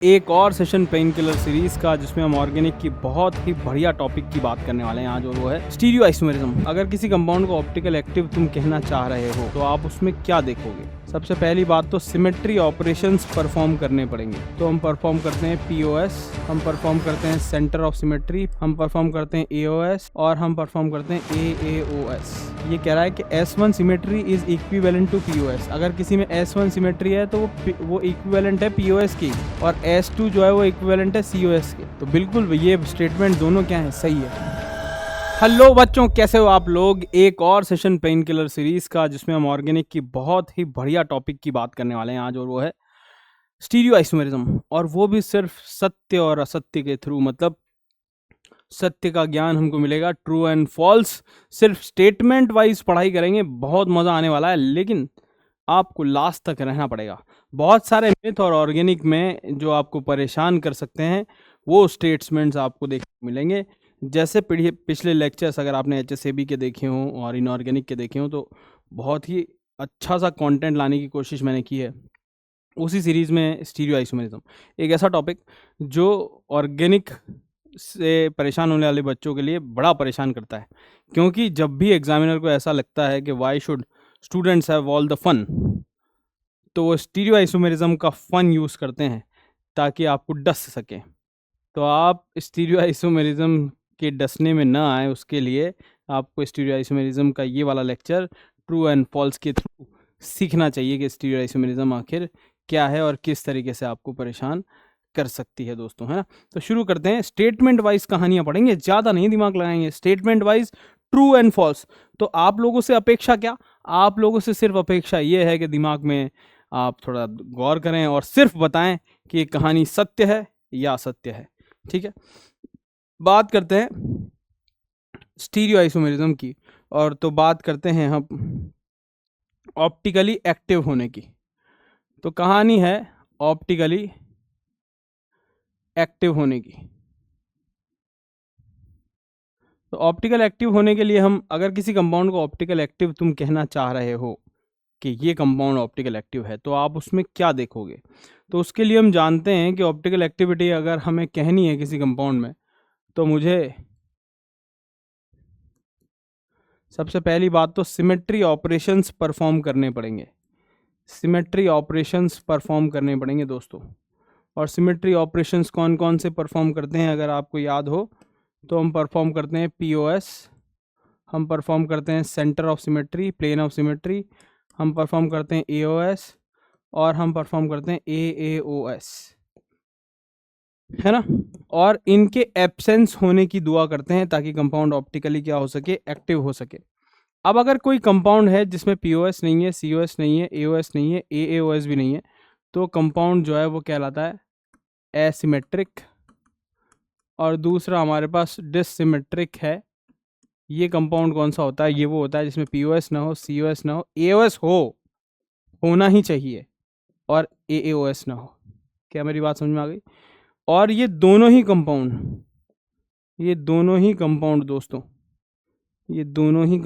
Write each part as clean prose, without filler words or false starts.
एक और session pain killer series का, जिसमें हम ऑर्गेनिक की बहुत ही बढ़िया टॉपिक की बात करने वाले हैं आज, और वो है स्टीरियोआइसोमेरिज्म। अगर किसी कंपाउंड को ऑप्टिकल एक्टिव तुम कहना चाह रहे हो तो आप उसमें क्या देखोगे? सबसे पहली बात तो सिमेट्री ऑपरेशंस परफॉर्म करने पड़ेंगे। तो हम परफॉर्म करते हैं पीओएस, हम परफॉर्म करते हैं सेंटर ऑफ सिमेट्री, हम परफॉर्म करते हैं एओएस और हम परफॉर्म करते हैं एएओएस। ये कह रहा है कि S1 symmetry is equivalent to P O S. अगर किसी में S1 सिमेट्री है तो वो इक्विवेलेंट है पीओएस की, और S2 जो है वो इक्विवेलेंट है सीओएस के। तो बिल्कुल ये स्टेटमेंट दोनों क्या है, सही है। हेलो बच्चों, कैसे हो आप लोग? एक और सेशन पेन किलर सीरीज का, जिसमें हम ऑर्गेनिक की बहुत ही बढ़िया टॉपिक की बात करने वाले हैं आज, और वो है स्टीरियोआइसोमेरिज्म। और वो भी सिर्फ सत्य और असत्य के थ्रू, मतलब सत्य का ज्ञान हमको मिलेगा, ट्रू एंड फॉल्स सिर्फ स्टेटमेंट वाइज पढ़ाई करेंगे। बहुत मजा आने वाला है, लेकिन आपको लास्ट तक रहना पड़ेगा। बहुत सारे मिथ और ऑर्गेनिक में जो आपको परेशान कर सकते हैं, वो स्टेटमेंट्स आपको देखने को मिलेंगे। जैसे पिछले लेक्चर्स अगर आपने HSAB के देखे हों और इनऑर्गेनिक के देखे हों, तो बहुत ही अच्छा सा कंटेंट लाने की कोशिश मैंने की है उसी सीरीज में। स्टीरियोआइसोमेरिज्म एक ऐसा टॉपिक जो ऑर्गेनिक से परेशान होने वाले बच्चों के लिए बड़ा परेशान करता है, क्योंकि जब भी एग्जामिनर को ऐसा लगता है कि why should students have all the fun, तो वो स्टीरियोआइसोमेरिज्म का फन यूज़ करते हैं ताकि आपको डस सके। तो आप स्टीरियोआइसोमेरिज्म के डसने में ना आए, उसके लिए आपको स्टीरियोआइसोमेरिज्म का ये वाला लेक्चर ट्रू एंड फॉल्स के थ्रू सीखना चाहिए कि स्टीरियोआइसोमेरिज्म आखिर क्या है और किस तरीके से आपको परेशान कर सकती है दोस्तों, है ना। तो शुरू करते हैं। स्टेटमेंट वाइज कहानियां पढ़ेंगे, ज़्यादा नहीं दिमाग लगाएंगे। Statement wise true and false. तो आप लोगों से अपेक्षा क्या? आप लोगों से सिर्फ अपेक्षा ये है कि दिमाग में आप थोड़ा गौर करें और सिर्फ बताएं कि ये कहानी सत्य है या असत्य है। ठीक है, बात करते हैं स्टीरियोआइसोमेरिज्म की, और तो बात करते हैं हम ऑप्टिकली एक्टिव होने की। तो कहानी है ऑप्टिकली एक्टिव होने की। तो ऑप्टिकल एक्टिव होने के लिए हम, अगर किसी कंपाउंड को ऑप्टिकल एक्टिव तुम कहना चाह रहे हो कि ये कंपाउंड ऑप्टिकल एक्टिव है, तो आप उसमें क्या देखोगे? तो उसके लिए हम जानते हैं कि ऑप्टिकल एक्टिविटी अगर हमें कहनी है किसी कंपाउंड में, तो मुझे सबसे पहली बात तो सिमेट्री ऑपरेशंस परफॉर्म करने पड़ेंगे। सिमेट्री ऑपरेशंस परफॉर्म करने पड़ेंगे दोस्तों। और सिमेट्री ऑपरेशंस कौन कौन से परफॉर्म करते हैं, अगर आपको याद हो तो हम परफॉर्म करते हैं पीओएस, हम परफॉर्म करते हैं centre of symmetry, plane of symmetry, हम परफॉर्म करते हैं एओएस, और हम परफॉर्म करते हैं एएओएस, है ना। और इनके एब्सेंस होने की दुआ करते हैं ताकि कंपाउंड ऑप्टिकली क्या हो सके, एक्टिव हो सके। अब अगर कोई कंपाउंड है जिसमें पीओएस नहीं है, सीओएस नहीं है, एओएस नहीं है, एएओएस भी नहीं है, तो कंपाउंड जो है वो कहलाता है एसिमेट्रिक। और दूसरा हमारे पास डिससिमेट्रिक है। ये कंपाउंड कौन सा होता है? ये वो होता है जिसमें पीओएस ना हो, सीओएस ना हो, एओएस होना ही चाहिए, और एएओएस ना हो। क्या मेरी बात समझ में आ गई? और ये दोनों ही कंपाउंड दोस्तों, ये दोनों ही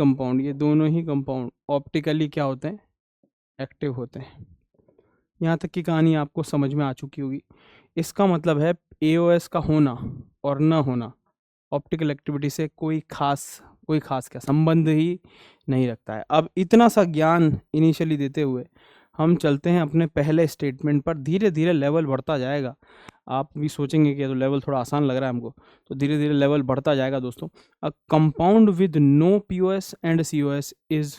कंपाउंड ऑप्टिकली क्या होते हैं, एक्टिव होते हैं। यहाँ तक की कहानी आपको समझ में आ चुकी होगी। इसका मतलब है एओएस का होना और ना होना ऑप्टिकल एक्टिविटी से कोई खास क्या संबंध ही नहीं रखता है। अब इतना सा ज्ञान इनिशियली देते हुए हम चलते हैं अपने पहले स्टेटमेंट पर। धीरे धीरे लेवल बढ़ता जाएगा। आप भी सोचेंगे कि तो लेवल थोड़ा आसान लग रहा है हमको, तो धीरे धीरे लेवल बढ़ता जाएगा दोस्तों। A compound with no P O S and C O S is,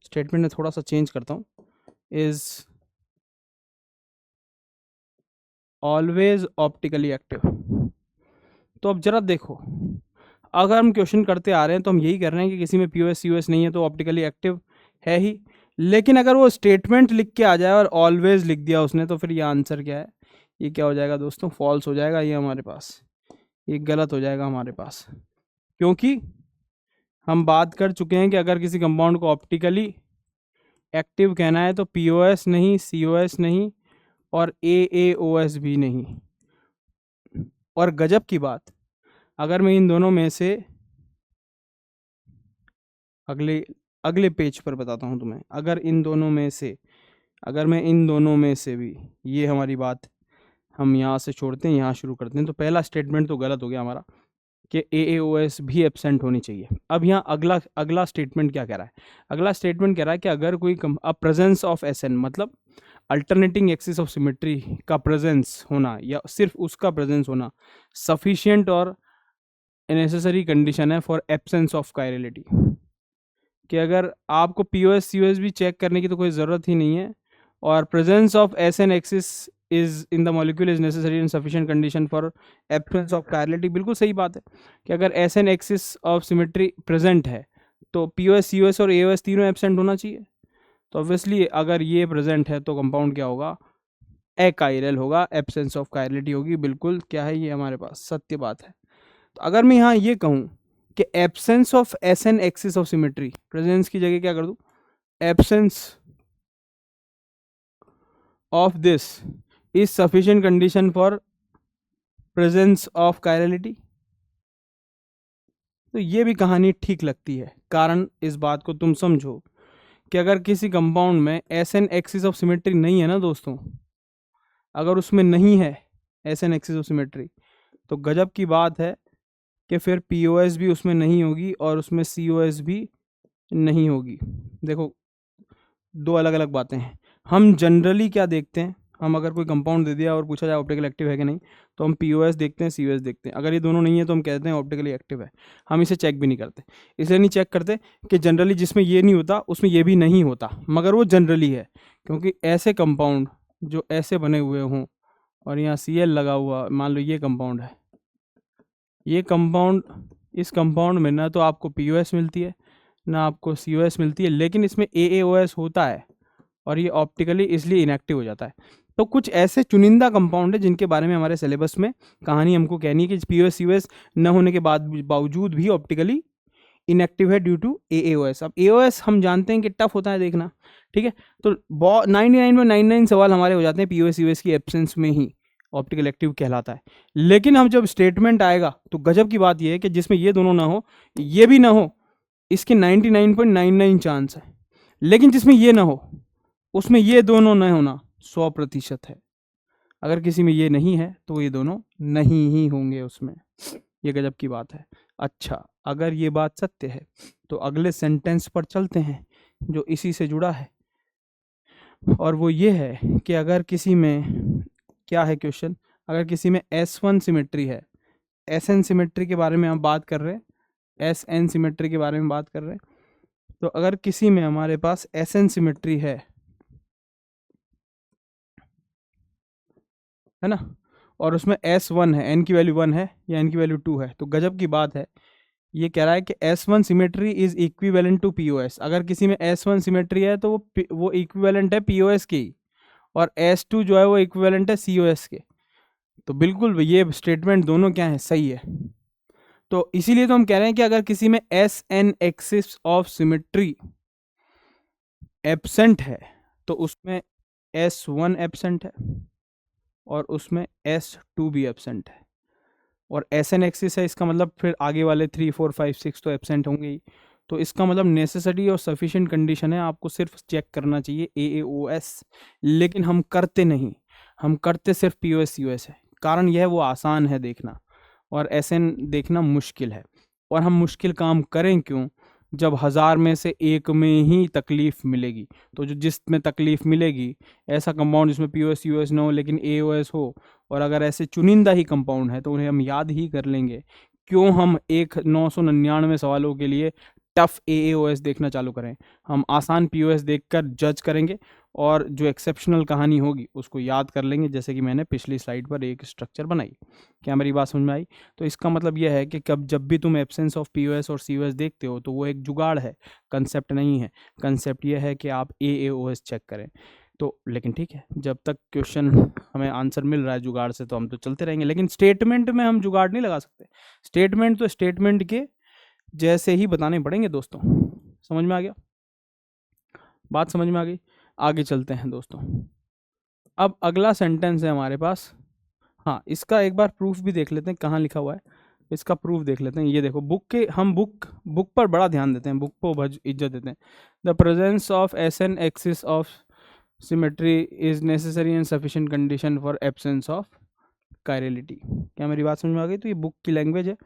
statement में थोड़ा सा चेंज करता हूँ, इज ऑलवेज ऑप्टिकली एक्टिव। तो अब जरा देखो, अगर हम क्वेश्चन करते आ रहे हैं तो हम यही कर रहे हैं कि किसी में पीओएस सीओएस नहीं है तो ऑप्टिकली एक्टिव है ही। लेकिन अगर वो स्टेटमेंट लिख के आ जाए और ऑलवेज लिख दिया उसने, तो फिर ये आंसर क्या है? ये क्या हो जाएगा दोस्तों? फॉल्स हो जाएगा। ये हमारे पास ये गलत हो जाएगा हमारे पास, क्योंकि हम बात कर चुके हैं कि अगर किसी कंपाउंड को ऑप्टिकली एक्टिव कहना है तो पीओएस नहीं, सीओएस नहीं, और एएओएस भी नहीं। और गजब की बात, अगर मैं इन दोनों में से अगले पेज पर बताता हूं तुम्हें, अगर मैं इन दोनों में से भी, ये हमारी बात हम यहाँ से छोड़ते हैं, यहाँ शुरू करते हैं। तो पहला स्टेटमेंट तो गलत हो गया हमारा कि AAOS भी एब्सेंट होनी चाहिए। अब यहाँ अगला स्टेटमेंट क्या कह रहा है? अगला स्टेटमेंट कह रहा है कि अगर कोई प्रेजेंस ऑफ SN मतलब अल्टरनेटिंग एक्सिस ऑफ सिमेट्री का प्रेजेंस होना या सिर्फ उसका प्रेजेंस होना सफिशिएंट और नेसेसरी कंडीशन है फॉर एब्सेंस ऑफ कायरलिटी। कि अगर आपको POS COS भी चेक करने की तो कोई ज़रूरत ही नहीं है, और presence of SN axis is in the molecule is necessary and sufficient condition for absence of chirality. बिल्कुल सही बात है कि अगर SN axis of symmetry present है तो POS COS और AOS तीनों एब्सेंट होना चाहिए। तो ऑब्वियसली अगर ये प्रेजेंट है तो कंपाउंड क्या होगा? अकायरल होगा, एब्सेंस ऑफ कायरलिटी होगी। बिल्कुल क्या है ये हमारे पास सत्य बात है। तो अगर मैं यहाँ ये कहूँ कि absence of SN axis of symmetry, presence की जगह क्या कर दूं? Absence of this is sufficient condition for presence of chirality. तो ये भी कहानी ठीक लगती है। कारण इस बात को तुम समझो कि अगर किसी कंपाउंड में SN एक्सिस ऑफ सिमेट्री नहीं है ना दोस्तों, अगर उसमें नहीं है SN एक्सिस ऑफ सिमेट्री तो गजब की बात है कि फिर POS भी उसमें नहीं होगी और उसमें COS भी नहीं होगी। देखो दो अलग अलग बातें हैं। हम जनरली क्या देखते हैं, हम अगर कोई कंपाउंड दे दिया और पूछा जाए ऑप्टिकल एक्टिव है कि नहीं, तो हम POS देखते हैं, COS देखते हैं। अगर ये दोनों नहीं है तो हम कहते हैं ऑप्टिकली एक्टिव है। हम इसे चेक भी नहीं करते। इसलिए नहीं चेक करते कि जनरली जिसमें ये नहीं होता उसमें ये भी नहीं होता, मगर वो जनरली है। क्योंकि ऐसे कंपाउंड जो ऐसे बने हुए हों और यहाँ Cl लगा हुआ, मान लो ये कंपाउंड है, ये कंपाउंड, इस कंपाउंड में ना तो आपको POS मिलती है ना आपको COS मिलती है, लेकिन इसमें AAOS होता है और ये ऑप्टिकली इसलिए इनएक्टिव हो जाता है। तो कुछ ऐसे चुनिंदा कंपाउंड है जिनके बारे में हमारे सिलेबस में कहानी हमको कहनी है कि POS COS न होने के बावजूद भी ऑप्टिकली इनएक्टिव है ड्यू टू AAOS। अब AOS हम जानते हैं कि टफ होता है देखना, ठीक है। तो 99.99 सवाल हमारे हो जाते हैं POS COS की एब्सेंस में ही ऑप्टिकल एक्टिव कहलाता है। लेकिन हम जब स्टेटमेंट आएगा तो गजब की बात यह है कि जिसमें ये दोनों ना हो, ये भी ना हो, इसके 99.99 चांस है। लेकिन जिसमें ये ना हो उसमें ये दोनों न होना 100% है। अगर किसी में ये नहीं है तो ये दोनों नहीं ही होंगे उसमें। ये गजब की बात है। अच्छा, अगर ये बात सत्य है तो अगले सेंटेंस पर चलते हैं जो इसी से जुड़ा है, और वो ये है कि अगर किसी में, क्या है क्वेश्चन, अगर किसी में S1 सिमेट्री है, SN सिमेट्री के बारे में हम बात कर रहे हैं, SN सिमेट्री के बारे में बात कर रहे हैं। तो अगर किसी में हमारे पास SN सिमेट्री है ना, और उसमें S1 है, N की वैल्यू 1 है या N की वैल्यू 2 है, तो गजब की बात है। ये कह रहा है कि S1 symmetry is equivalent to POS। अगर किसी में S1 सिमेट्री है तो वो इक्विवेलेंट है POS के ही, और S2 जो है वो इक्विवेलेंट है COS के। तो बिल्कुल ये स्टेटमेंट दोनों क्या है, सही है। तो इसीलिए तो हम कह रहे हैं कि अगर किसी में SN axis of symmetry absent है तो उसमें S1 एब्सेंट है और उसमें S2 भी एब्सेंट है, और SN एक्सिस है, इसका मतलब फिर आगे वाले 3 4 5 6 तो एब्सेंट होंगे ही। तो इसका मतलब नेसेसरी और सफिशिएंट कंडीशन है, आपको सिर्फ चेक करना चाहिए AAOS। लेकिन हम करते नहीं, हम करते सिर्फ POS COS है। कारण यह है वो आसान है देखना और SN देखना मुश्किल है। और हम मुश्किल काम करें क्यों जब 1000 में से एक में ही तकलीफ मिलेगी। तो जो जिसमें तकलीफ मिलेगी, ऐसा कंपाउंड जिसमें POS COS ना हो लेकिन AOS हो, और अगर ऐसे चुनिंदा ही कंपाउंड है तो उन्हें हम याद ही कर लेंगे। क्यों हम 999 सवालों के लिए टफ AAOS देखना चालू करें? हम आसान POS देखकर जज करेंगे और जो एक्सेप्शनल कहानी होगी उसको याद कर लेंगे, जैसे कि मैंने पिछली स्लाइड पर एक स्ट्रक्चर बनाई। क्या मेरी बात समझ में आई? तो इसका मतलब यह है कि जब भी तुम एब्सेंस ऑफ POS और COS देखते हो तो वो एक जुगाड़ है, कंसेप्ट नहीं है। कंसेप्ट यह है कि आप AAOS चेक करें। तो लेकिन ठीक है, जब तक क्वेश्चन हमें आंसर मिल रहा है जुगाड़ से तो हम तो चलते रहेंगे, लेकिन स्टेटमेंट में हम जुगाड़ नहीं लगा सकते। स्टेटमेंट तो स्टेटमेंट के जैसे ही बताने पड़ेंगे दोस्तों। समझ में आ गया? बात समझ में आ गई? आगे चलते हैं दोस्तों। अब अगला सेंटेंस है हमारे पास। हाँ, इसका एक बार प्रूफ भी देख लेते हैं, कहाँ लिखा हुआ है इसका प्रूफ देख लेते हैं। ये देखो, हम बुक पर बड़ा ध्यान देते हैं, बुक को इज्जत देते हैं। The presence of SN axis of symmetry is necessary and sufficient condition for absence of chirality. क्या मेरी बात समझ में आ गई? तो ये बुक की लैंग्वेज है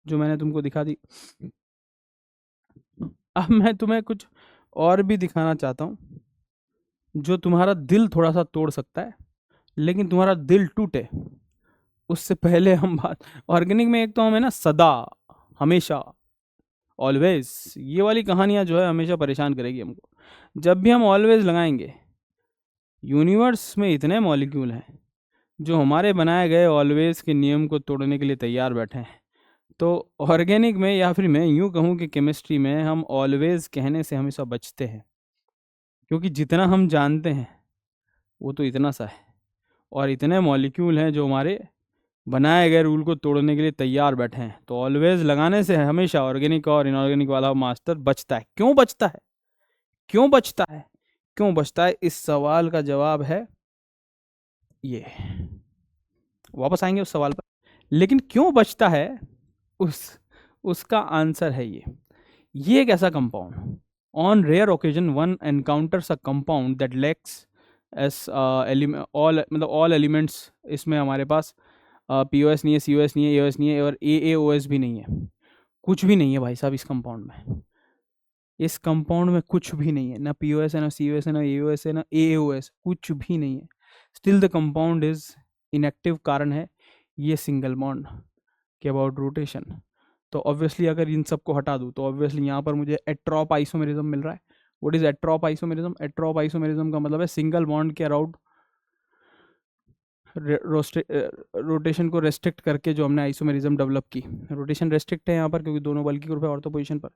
जो मैंने तुमको दिखा दी। अब मैं तुम्हें कुछ और भी दिखाना चाहता हूँ जो तुम्हारा दिल थोड़ा सा तोड़ सकता है, लेकिन तुम्हारा दिल टूटे उससे पहले हम बात। ऑर्गेनिक में एक तो हमें ना सदा, हमेशा, ऑलवेज, ये वाली कहानियां जो है हमेशा परेशान करेगी हमको। जब भी हम ऑलवेज लगाएंगे, यूनिवर्स में इतने मॉलिक्यूल हैं जो हमारे बनाए गए ऑलवेज के नियम को तोड़ने के लिए तैयार बैठे हैं। तो ऑर्गेनिक में, या फिर मैं यूं कहूं कि केमिस्ट्री में, हम ऑलवेज कहने से हमेशा बचते हैं, क्योंकि जितना हम जानते हैं वो तो इतना सा है, और इतने मॉलिक्यूल हैं जो हमारे बनाए गए रूल को तोड़ने के लिए तैयार बैठे हैं। तो ऑलवेज लगाने से हमेशा ऑर्गेनिक और इनऑर्गेनिक वाला मास्टर बचता है। क्यों बचता है? क्यों बचता है? क्यों बचता है? इस सवाल का जवाब है ये। वापस आएंगे उस सवाल पर, लेकिन क्यों बचता है उसका आंसर है ये एक ऐसा compound, on rare occasion one encounters a compound that lacks S all elements. इसमें हमारे पास POS नहीं है, COS नहीं है, AOS नहीं है, और AAOS भी नहीं है। कुछ भी नहीं है भाई साहब इस कंपाउंड में। इस कंपाउंड में कुछ भी नहीं है, ना POS है, ना COS है, ना AOS है, ना AAOS, कुछ भी नहीं है। Still the compound is inactive. कारण है ये सिंगल बॉन्ड के अबाउट रोटेशन। तो ऑब्वियसली अगर इन सबको हटा दूँ तो ऑब्वियसली यहाँ पर मुझे एट्रॉप आइसोमेरिज्म मिल रहा है। What is atropisomerism? Atropisomerism का मतलब है सिंगल बॉन्ड के अराउंड रोटेशन को रेस्ट्रिक्ट करके जो हमने आइसोमेरिज्म डेवलप की। रोटेशन रेस्ट्रिक्ट है यहाँ पर क्योंकि दोनों बल्कि ग्रुप है ऑर्थो पोजीशन पर।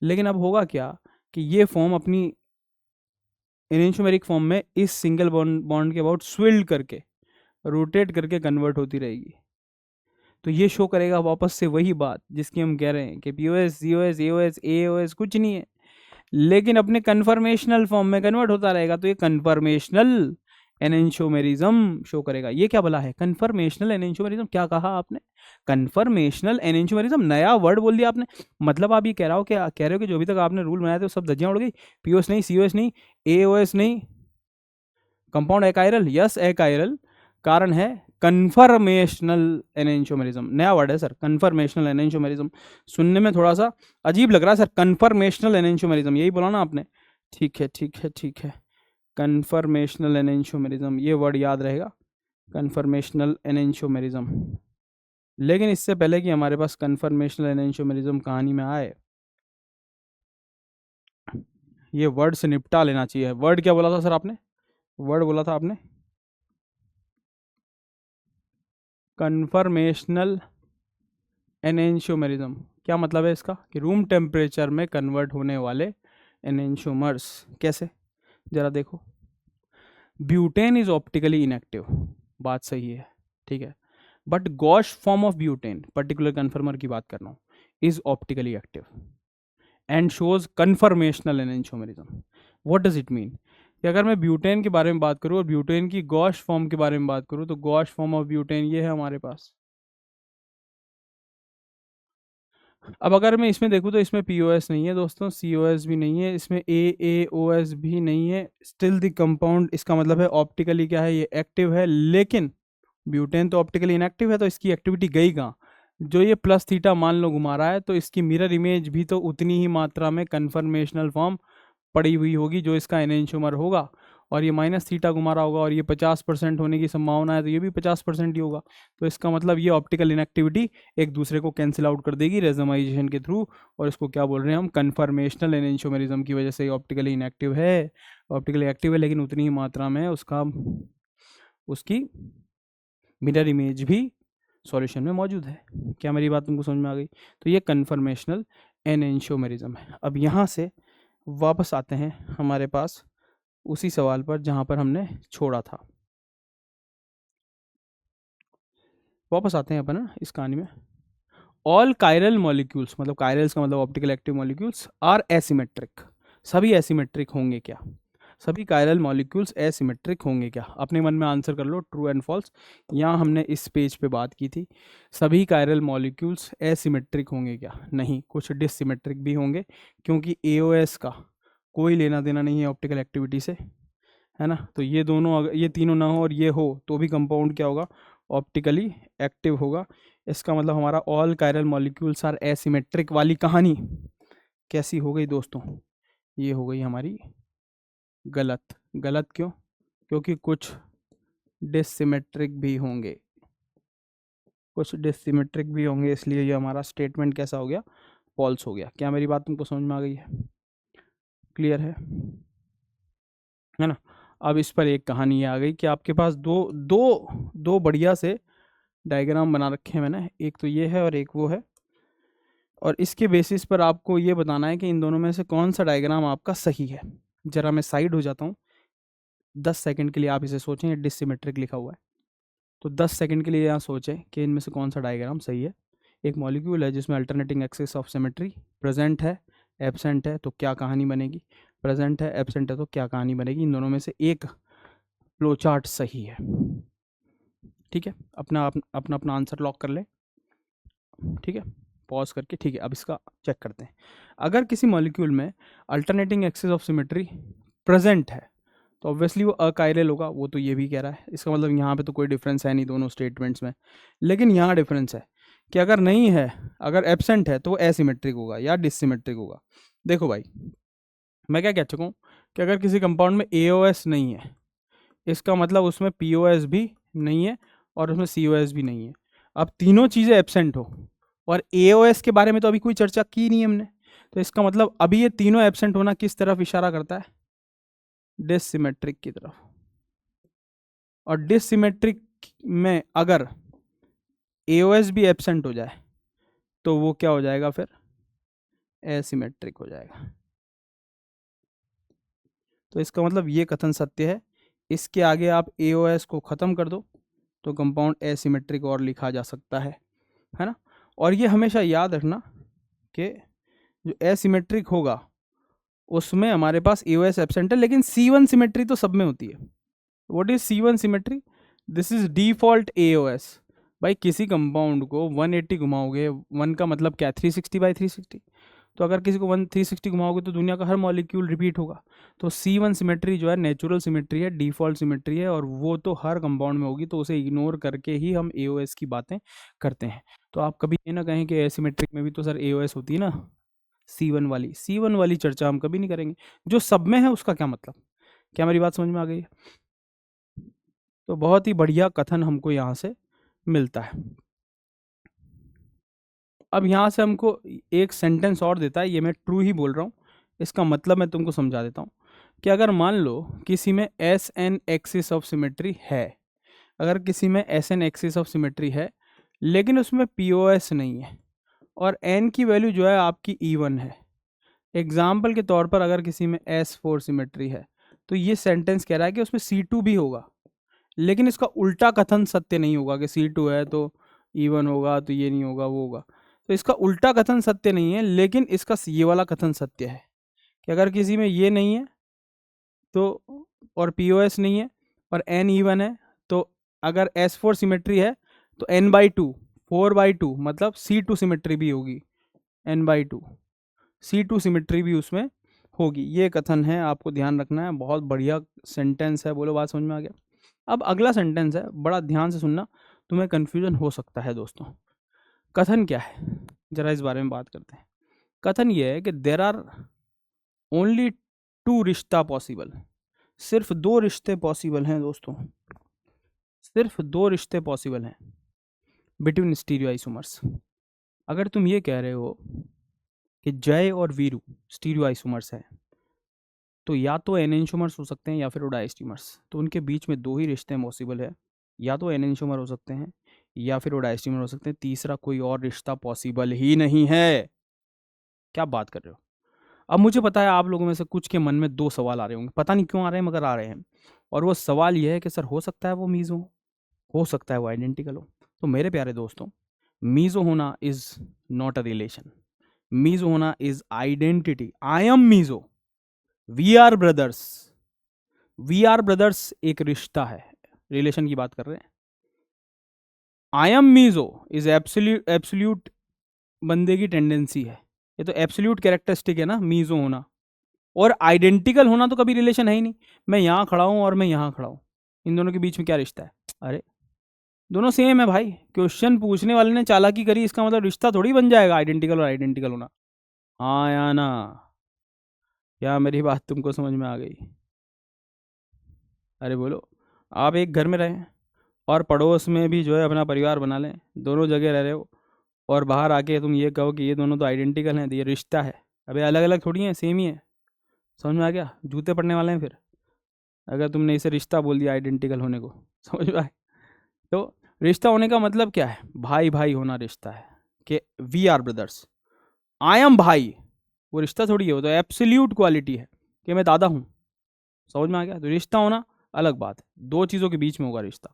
लेकिन अब होगा क्या कि ये फॉर्म अपनी एनेंटियोमेरिक फॉर्म में इस सिंगल बॉन्ड के अबाउट स्विल्ड करके, रोटेट करके कन्वर्ट होती रहेगी। तो ये शो करेगा वापस से वही बात जिसकी हम कह रहे हैं कि POS, COS, AOS, AOS कुछ नहीं है, लेकिन अपने कन्फर्मेशनल फॉर्म में कन्वर्ट होता रहेगा। तो ये कन्फर्मेशनल एनेंटियोमेरिज्म शो करेगा। ये क्या बोला है? कन्फर्मेशनल एनेंटियोमेरिज्म। क्या कहा आपने? कन्फर्मेशनल एनेंटियोमेरिज्म। नया वर्ड बोल दिया आपने। मतलब आप ये कह रहे हो कि जो अभी तक आपने रूल बनाए थे वो सब धज्जियां उड़ गई। POS नहीं, COS नहीं, AOS नहीं, कंपाउंड एकाइरल। यस, एकाइरल। कारण है कन्फर्मेशनल एनेंटियोमेरिज्म। नया वर्ड है सर, कन्फर्मेशनल एनेंटियोमेरिज्म। सुनने में थोड़ा सा अजीब लग रहा है सर, कन्फर्मेशनल एनेंटियोमेरिज्म, यही बोला ना आपने? ठीक है, ठीक है, ठीक है। कन्फर्मेशनल एनेंटियोमेरिज्म, ये वर्ड याद रहेगा, कन्फर्मेशनल एनेंटियोमेरिज्म। लेकिन इससे पहले कि हमारे पास कन्फर्मेशनल एनेंटियोमेरिज्म कहानी में आए, ये वर्ड से निपटा लेना चाहिए। वर्ड क्या बोला था सर आपने? वर्ड बोला था आपने कन्फर्मेशनल एनेंटियोमेरिज्म। क्या मतलब है इसका? कि रूम टेम्परेचर में कन्वर्ट होने वाले एनेंटियोमर्स। कैसे? जरा देखो। ब्यूटेन इज ऑप्टिकली इनएक्टिव, बात सही है, ठीक है, but gauche form of butane, particular conformer की बात कर रहा हूँ, is optically active and shows conformational enantiomerism. What does it mean? कि अगर मैं ब्यूटेन के बारे में बात करूँ और ब्यूटेन की गॉश फॉर्म के बारे में बात करूँ, तो गॉश फॉर्म ऑफ ब्यूटेन ये है हमारे पास। अब अगर मैं इसमें देखूँ तो इसमें POS नहीं है दोस्तों, COS भी नहीं है, इसमें AAOS भी नहीं है। स्टिल द कंपाउंड, इसका मतलब है ऑप्टिकली क्या है? ये एक्टिव है। लेकिन ब्यूटेन तो ऑप्टिकली इनएक्टिव है, तो इसकी एक्टिविटी गई कहाँ? जो ये प्लस थीटा मान लो घुमा रहा है, तो इसकी मिरर इमेज भी तो उतनी ही मात्रा में कन्फर्मेशनल फॉर्म पड़ी हुई होगी जो इसका एनेंटियोमर होगा। और ये माइनस थीटा घुमा रहा होगा, और ये 50% होने की संभावना है, तो ये भी 50% ही होगा। तो इसका मतलब ये ऑप्टिकल इनएक्टिविटी एक दूसरे को कैंसिल आउट कर देगी रेजोमाइजेशन के थ्रू। और इसको क्या बोल रहे हैं हम? कन्फर्मेशनल एनेंटियोमेरिज्म की वजह से ऑप्टिकली इनएक्टिव है। ऑप्टिकली एक्टिव है लेकिन उतनी ही मात्रा में उसकी मिरर इमेज भी सॉल्यूशन में मौजूद है। क्या मेरी बात तुमको समझ में आ गई? तो ये कन्फर्मेशनल एनेंटियोमेरिज्म है। अब यहाँ से वापस आते हैं हमारे पास उसी सवाल पर जहाँ पर हमने छोड़ा था। वापस आते हैं अपन ना इस कहानी में। ऑल कायरल मॉलिक्यूल्स, मतलब कायरल्स का मतलब optical active molecules, are asymmetric. सभी एसिमेट्रिक होंगे क्या? सभी कायरल मॉलिक्यूल्स एसिमेट्रिक होंगे क्या? अपने मन में आंसर कर लो, ट्रू एंड फॉल्स। यहाँ हमने इस पेज पे बात की थी, सभी कायरल मॉलिक्यूल्स एसिमेट्रिक होंगे क्या? नहीं, कुछ डिसिमेट्रिक भी होंगे, क्योंकि AOS का कोई लेना देना नहीं है ऑप्टिकल एक्टिविटी से, है ना। तो ये दोनों, अगर ये तीनों ना हो और ये हो, तो भी कंपाउंड क्या होगा? ऑप्टिकली एक्टिव होगा। इसका मतलब हमारा all chiral molecules are asymmetric वाली कहानी कैसी हो गई दोस्तों? ये हो गई हमारी गलत। गलत क्यों? क्योंकि कुछ डिसिमेट्रिक भी होंगे, इसलिए ये हमारा स्टेटमेंट कैसा हो गया? फॉल्स हो गया। क्या मेरी बात तुमको समझ में आ गई है? क्लियर है ना? अब इस पर एक कहानी ये आ गई कि आपके पास दो बढ़िया से डायग्राम बना रखे हैं मैंने, एक तो ये है और एक वो है, और इसके बेसिस पर आपको ये बताना है कि इन दोनों में से कौन सा डायग्राम आपका सही है। जरा मैं साइड हो जाता हूँ, 10 सेकंड के लिए आप इसे सोचें। ये डिसिमेट्रिक लिखा हुआ है, तो 10 सेकंड के लिए यहाँ सोचें कि इनमें से कौन सा डायग्राम सही है। एक मॉलिक्यूल है जिसमें alternating axis of symmetry present है, एब्सेंट है, तो क्या कहानी बनेगी? प्रेजेंट है, एब्सेंट है, तो क्या कहानी बनेगी? इन दोनों में से एक फ्लो चार्ट सही है। ठीक है, अपना अपना अपना आंसर लॉक कर ले। ठीक है, पॉज करके। ठीक है, अब इसका चेक करते हैं। अगर किसी मॉलिक्यूल में alternating axis of symmetry present है तो ऑब्वियसली वो अकायरल होगा, वो तो ये भी कह रहा है। इसका मतलब यहाँ पे तो कोई डिफरेंस है नहीं दोनों स्टेटमेंट्स में, लेकिन यहाँ डिफरेंस है कि अगर नहीं है, अगर एब्सेंट है तो वो एसिमेट्रिक होगा या डिसिमेट्रिक होगा। देखो भाई, मैं क्या कह चुका हूँ कि अगर किसी कंपाउंड में AOS नहीं है, इसका मतलब उसमें POS भी नहीं है और उसमें COS भी नहीं है। अब तीनों चीज़ें एब्सेंट हो और AOS के बारे में तो अभी कोई चर्चा की नहीं हमने, तो इसका मतलब अभी ये तीनों एब्सेंट होना किस तरफ इशारा करता है? डिसिमेट्रिक की तरफ। और डिसिमेट्रिक में अगर AOS भी एब्सेंट हो जाए तो वो क्या हो जाएगा? फिर एसिमेट्रिक हो जाएगा। तो इसका मतलब ये कथन सत्य है। इसके आगे आप AOS को ख़त्म कर दो तो कंपाउंड एसिमेट्रिक और लिखा जा सकता है ना? और ये हमेशा याद रखना कि जो एसिमेट्रिक होगा उसमें हमारे पास AOS एब्सेंट है, लेकिन C1 सिमेट्री तो सब में होती है। What is C1 symmetry? This is default AOS। भाई किसी कंपाउंड को 180 घुमाओगे, 1 का मतलब क्या? 360/360। तो अगर किसी को 360 घुमाओगे तो दुनिया का हर मॉलिक्यूल रिपीट होगा। तो C1 सिमेट्री जो है नेचुरल सिमेट्री है, डिफॉल्ट सिमेट्री है, और वो तो हर कंपाउंड में होगी, तो उसे इग्नोर करके ही हम AOS की बातें करते हैं। तो आप कभी ये ना कहें कि एसिमेट्रिक में भी तो सर AOS होती है ना। C1 वाली चर्चा हम कभी नहीं करेंगे। जो सब में है उसका क्या मतलब? क्या मेरी बात समझ में आ गई है? तो बहुत ही बढ़िया कथन हमको यहाँ से मिलता है। अब यहाँ से हमको एक सेंटेंस और देता है, ये मैं ट्रू ही बोल रहा हूँ, इसका मतलब मैं तुमको समझा देता हूँ कि अगर मान लो किसी में SN एक्सिस ऑफ सिमेट्री है, अगर किसी में SN एक्सिस ऑफ सिमेट्री है लेकिन उसमें POS नहीं है और N की वैल्यू जो है आपकी E1 है। एग्जाम्पल के तौर पर अगर किसी में S4 सिमेट्री है तो ये सेंटेंस कह रहा है कि उसमें C2 भी होगा, लेकिन इसका उल्टा कथन सत्य नहीं होगा कि C2 है तो E1 होगा, तो ये नहीं होगा, वो होगा। तो इसका उल्टा कथन सत्य नहीं है, लेकिन इसका ये वाला कथन सत्य है कि अगर किसी में ये नहीं है तो, और POS नहीं है और N E1 है, तो अगर S4 सिमेट्री है तो N/2 4/2 मतलब C2 सिमेट्री भी होगी, N/2 C2 सिमेट्री भी उसमें होगी। ये कथन है, आपको ध्यान रखना है। बहुत बढ़िया सेंटेंस है। बोलो, बात समझ में आ गया? अब अगला सेंटेंस है, बड़ा ध्यान से सुनना, तुम्हें कन्फ्यूजन हो सकता है दोस्तों। कथन क्या है, जरा इस बारे में बात करते हैं। कथन ये है कि देयर आर ओनली 2 रिश्ता पॉसिबल। सिर्फ 2 रिश्ते पॉसिबल हैं दोस्तों, सिर्फ 2 रिश्ते पॉसिबल हैं बिटवीन स्टीरियोआइसोमर्स। अगर तुम ये कह रहे हो कि जय और वीरू स्टीरियोआइसोमर्स हैं, तो या तो एनेंशियोमर्स हो सकते हैं या फिर ओडाइस्टीमर्स। तो उनके बीच में 2 ही रिश्ते पॉसिबल है, या तो एनेंशियोमर हो सकते हैं या फिर ओडाइस्टीमर हो सकते हैं। तीसरा कोई और रिश्ता पॉसिबल ही नहीं है। क्या बात कर रहे हो? अब मुझे पता है आप लोगों में से कुछ के मन में 2 सवाल आ रहे होंगे, पता नहीं क्यों आ रहे हैं मगर आ रहे हैं। और वो सवाल ये है कि सर हो सकता है वो मीज़ो हो सकता है वो आइडेंटिकल हो। तो मेरे प्यारे दोस्तों, मीज़ो होना is not a relation, Mizo होना is identity. I am Mizo, we are brothers. We are brothers एक रिश्ता है, रिलेशन की बात कर रहे हैं। I am Mizo is absolute बंदे की टेंडेंसी है, ये तो एब्सोल्यूट कैरेक्टरिस्टिक है ना मीज़ो होना। और आइडेंटिकल होना तो कभी रिलेशन है ही नहीं। मैं यहाँ खड़ा हूँ और मैं यहाँ खड़ा हूँ, इन दोनों के बीच में क्या रिश्ता है? अरे दोनों सेम है भाई। क्वेश्चन पूछने वाले ने चालाकी करी, इसका मतलब रिश्ता थोड़ी बन जाएगा आइडेंटिकल और आइडेंटिकल होना। हाँ या ना? क्या मेरी बात तुमको समझ में आ गई? अरे बोलो। आप एक घर में रहें और पड़ोस में भी जो है अपना परिवार बना लें, दोनों जगह रह रहे हो, और बाहर आके तुम ये कहो कि ये दोनों तो आइडेंटिकल हैं, तो ये रिश्ता है। अबे अलग अलग थोड़ी हैं, सेम ही है। समझ में आ गया? जूते पड़ने वाले हैं फिर, अगर तुमने इसे रिश्ता बोल दिया आइडेंटिकल होने को। समझ में आए? तो रिश्ता होने का मतलब क्या है? भाई भाई होना रिश्ता है, कि we are brothers, I am भाई। वो रिश्ता थोड़ी है, वो तो एब्सोल्यूट क्वालिटी है कि मैं दादा हूँ। समझ में आ गया? तो रिश्ता होना अलग बात है, दो चीज़ों के बीच में होगा रिश्ता,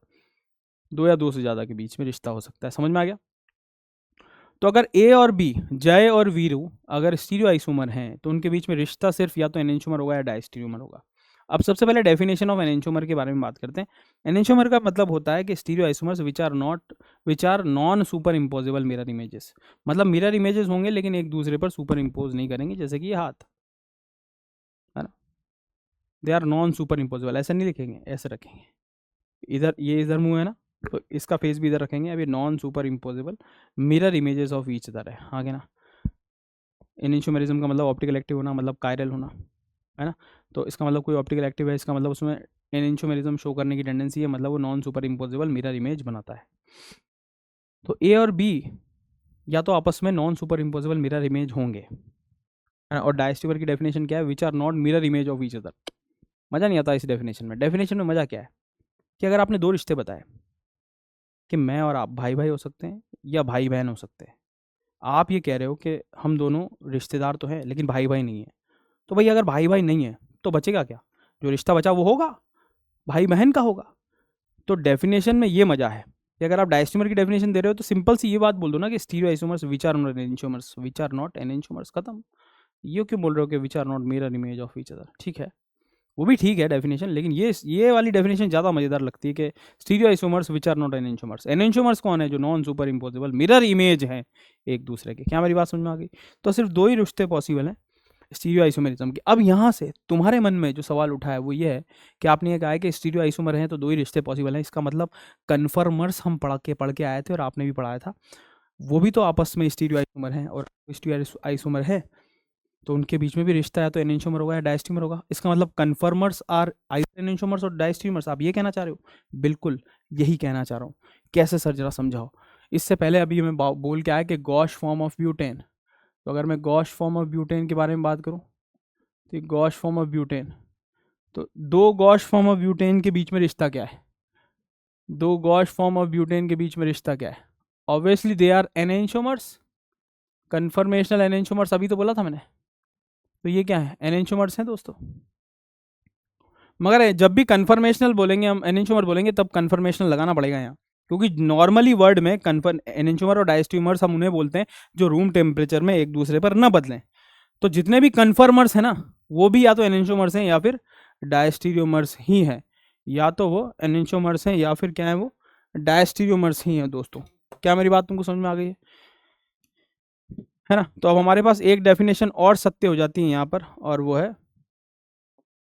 दो या दो से ज़्यादा के बीच में रिश्ता हो सकता है। समझ में आ गया? तो अगर ए और बी, जय और वीरू, अगर स्टीरियो आइसोमर हैं तो उनके बीच में रिश्ता सिर्फ या तो एनेंटियोमर होगा या डायस्टीरियोमर होगा। अब सबसे पहले डेफिनेशन ऑफ एनेंटियोमर के बारे में बात करते हैं। एनेंटियोमर का मतलब होता है कि stereo isomers which are non super imposable mirror images. मतलब मिरर इमेजेस होंगे लेकिन एक दूसरे पर सुपर इम्पोज नहीं करेंगे, जैसे कि ये हाथ है ना, they are non super imposable. ऐसा नहीं लिखेंगे, ऐसे रखेंगे। इधर ये इधर मुंह है ना, तो इसका फेस भी इधर रखेंगे। अभी non super imposable mirror images of each other है, आगे ना। एनिंशोमेरिज्म का मतलब ऑप्टिकल एक्टिव होना, मतलब कायरल होना, है ना। तो इसका मतलब कोई ऑप्टिकल एक्टिव है, इसका मतलब उसमें एनिंशोमेरिज्म शो करने की टेंडेंसी है, मतलब वो non super imposable mirror image बनाता है। तो ए और बी या तो आपस में non super imposable mirror image होंगे, है ना। और डायस्टिवर की डेफिनेशन क्या है? Which are not mirror image of each other. मज़ा नहीं आता इस डेफिनेशन में। डेफिनेशन में मज़ा क्या है कि अगर आपने दो रिश्ते बताए कि मैं और आप भाई भाई हो सकते हैं या भाई बहन हो सकते हैं, आप ये कह रहे हो कि हम दोनों रिश्तेदार तो हैं लेकिन भाई भाई नहीं है। तो भाई अगर भाई भाई नहीं है तो बचेगा क्या? जो रिश्ता बचा वो होगा, भाई बहन का होगा। तो डेफिनेशन में ये मजा है कि अगर आप डायस्टीमर की डेफिनेशन दे रहे हो तो सिंपल सी ये बात बोल दो ना कि stereo isomers which are not enantiomers, which are not enantiomers, खत्म। ये क्यों बोल रहे हो कि which are not mirror image of each other? ठीक है, वो भी ठीक है डेफिनेशन, लेकिन ये वाली डेफिनेशन ज़्यादा मज़ेदार लगती है कि stereo isomers which are not enantiomers. Enantiomers कौन है? जो non super imposable mirror image हैं एक दूसरे के। क्या मेरी बात समझ में आ गई? तो सिर्फ दो ही रिश्ते पॉसिबल हैं स्टीरियो आइसोमेरिज्म के। अब यहाँ से तुम्हारे मन में जो सवाल उठा है वो ये है कि आपने ये कहा है कि स्टीरियो आइसोमर हैं तो दो ही रिश्ते पॉसिबल हैं, इसका मतलब कन्फर्मर्स हम पढ़ के आए थे और आपने भी पढ़ाया था, वो भी तो आपस में स्टीरियो आइसोमर हैं, और स्टीरियो आइसोमर है तो उनके बीच में भी रिश्ता है, तो एनेंटियोमर होगा या डायस्टीमर होगा। इसका मतलब कन्फर्मर्स आर आइदर एनेंटियोमर्स और डायस्टीमर्स। आप ये कहना चाह रहे हो? बिल्कुल यही कहना चाह रहा हूँ। कैसे सर, जरा समझाओ। इससे पहले अभी मैं बोल के आया कि गॉश फॉर्म ऑफ ब्यूटेन। तो अगर मैं गॉश फॉर्म ऑफ ब्यूटेन के बारे में बात करूँ तो गॉश फॉर्म ऑफ ब्यूटेन, तो दो गॉश फॉर्म ऑफ ब्यूटेन के बीच में रिश्ता क्या है? दो गॉश फॉर्म ऑफ ब्यूटेन के बीच में रिश्ता क्या है? Obviously they are enantiomers, conformational enantiomers, अभी तो बोला था मैंने। तो ये क्या है? एनेंटियोमर्स हैं दोस्तों। मगर जब भी कन्फर्मेशनल बोलेंगे, हम एनेंटियोमर बोलेंगे, तब कन्फर्मेशनल लगाना पड़ेगा यहाँ, क्योंकि नॉर्मली वर्ड में एनेंटियोमर और डायस्ट्यूमर्स हम उन्हें बोलते हैं जो रूम टेम्परेचर में एक दूसरे पर न बदलें। तो जितने भी कन्फर्मर्स हैं ना, वो भी या तो एनेंटियोमर्स हैं या फिर डायस्टीरियोमर्स ही हैं, या तो वो एनेंटियोमर्स हैं या फिर क्या है, वो डायस्टीरियोमर्स ही हैं दोस्तों। क्या मेरी बात तुमको समझ में आ गई है ना? तो अब हमारे पास एक डेफिनेशन और सत्य हो जाती है यहाँ पर, और वो है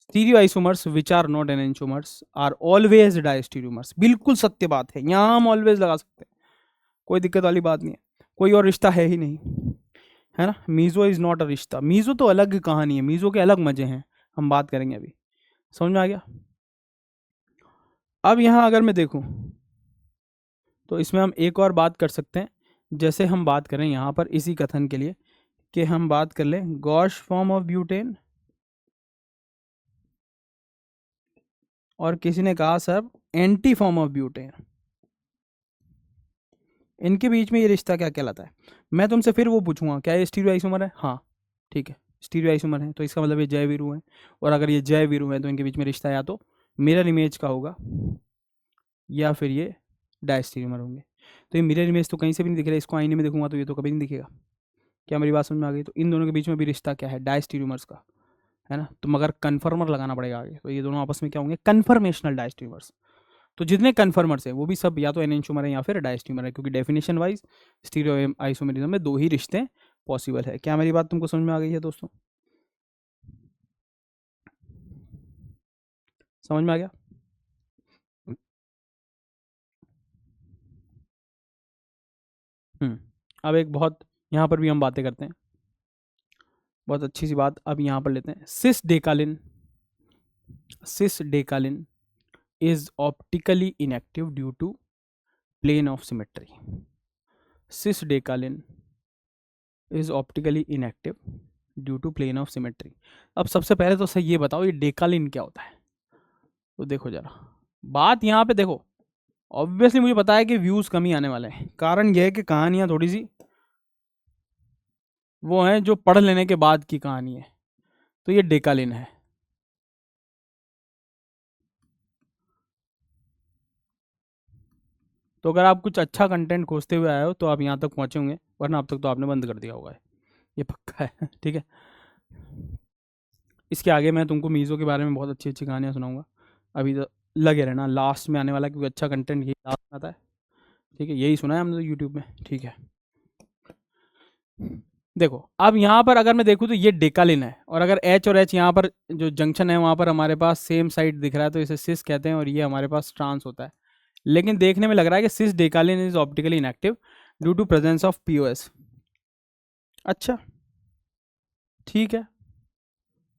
stereoisomers which are not enantiomers are always diastereomers. बिल्कुल सत्य बात है, यहाँ हम ऑलवेज लगा सकते हैं, कोई दिक्कत वाली बात नहीं है। कोई और रिश्ता है ही नहीं, है ना। मीज़ो इज़ नॉट अ रिश्ता। मीज़ो तो अलग कहानी है, मीज़ो के अलग मजे हैं, हम बात करेंगे अभी। समझ में आ गया? अब यहाँ अगर मैं देखूँ तो इसमें हम एक और बात कर सकते हैं। जैसे हम बात करें यहाँ पर इसी कथन के लिए कि हम बात कर लें गॉश फॉर्म ऑफ ब्यूटेन, और किसी ने कहा sir anti form of butane, इनके बीच में ये रिश्ता क्या कहलाता है? मैं तुमसे फिर वो पूछूंगा, क्या ये स्टीरियो आइसोमर है? हाँ ठीक है, स्टीरियो आइसोमर है, तो इसका मतलब ये जय वीरू है। और अगर ये जय वीरू है तो इनके बीच में रिश्ता या तो मिरर इमेज का होगा या फिर ये डायस्टीरियोमर होंगे। तो ये मिरर इमेज तो कहीं से भी नहीं दिख रहा, इसको आईने में देखूंगा तो ये तो कभी नहीं दिखेगा। क्या मेरी बात समझ में आ गई? तो इन दोनों के बीच में भी रिश्ता क्या है? डायस्टीरियोमर्स का, है ना। तो मगर कन्फर्मर लगाना पड़ेगा आगे, तो ये दोनों आपस में क्या होंगे? Conformational diastereomers. तो जितने कन्फर्मर्स हैं वो भी सब या तो एनेंटियोमर है या फिर डायस्टीमर है, क्योंकि डेफिनेशन वाइज स्टीरियो आइसोमेरिज्म में दो ही रिश्ते पॉसिबल है। क्या मेरी बात तुमको समझ में आ गई है दोस्तों? समझ में आ गया? अब एक बहुत यहाँ पर भी हम बातें करते हैं, बहुत अच्छी सी बात अब यहाँ पर लेते हैं। सिस डेकालिन is optically inactive due to plane of symmetry. Cis-decalin is optically inactive due to plane of symmetry. अब सबसे पहले तो सही ये बताओ ये डेकालिन क्या होता है। तो देखो जरा बात यहाँ पे देखो, ऑब्वियसली मुझे पता है कि व्यूज कम ही आने वाले हैं। कारण यह है कि कहानियां थोड़ी सी वो हैं जो पढ़ लेने के बाद की कहानी है। तो ये डेकालिन है। तो अगर आप कुछ अच्छा कंटेंट खोजते हुए आए हो तो आप यहाँ तक पहुँचे होंगे, वरना अब तक तो आपने बंद कर दिया होगा, ये पक्का है। ठीक है, इसके आगे मैं तुमको मीज़ो के बारे में बहुत अच्छी अच्छी कहानियाँ सुनाऊंगा। अभी तो लगे रहना, लास्ट में आने वाला, क्योंकि अच्छा कंटेंट यही लास्ट में आता है। ठीक है, यही सुना है हमने तो यूट्यूब में। ठीक है, देखो अब यहाँ पर अगर मैं देखूँ तो ये डेकालिन है, और अगर एच और एच यहाँ पर जो जंक्शन है वहाँ पर हमारे पास सेम साइड दिख रहा है तो इसे सिस कहते हैं, और ये हमारे पास ट्रांस होता है। लेकिन देखने में लग रहा है कि cis decalin is optically inactive due to presence of POS. अच्छा ठीक है,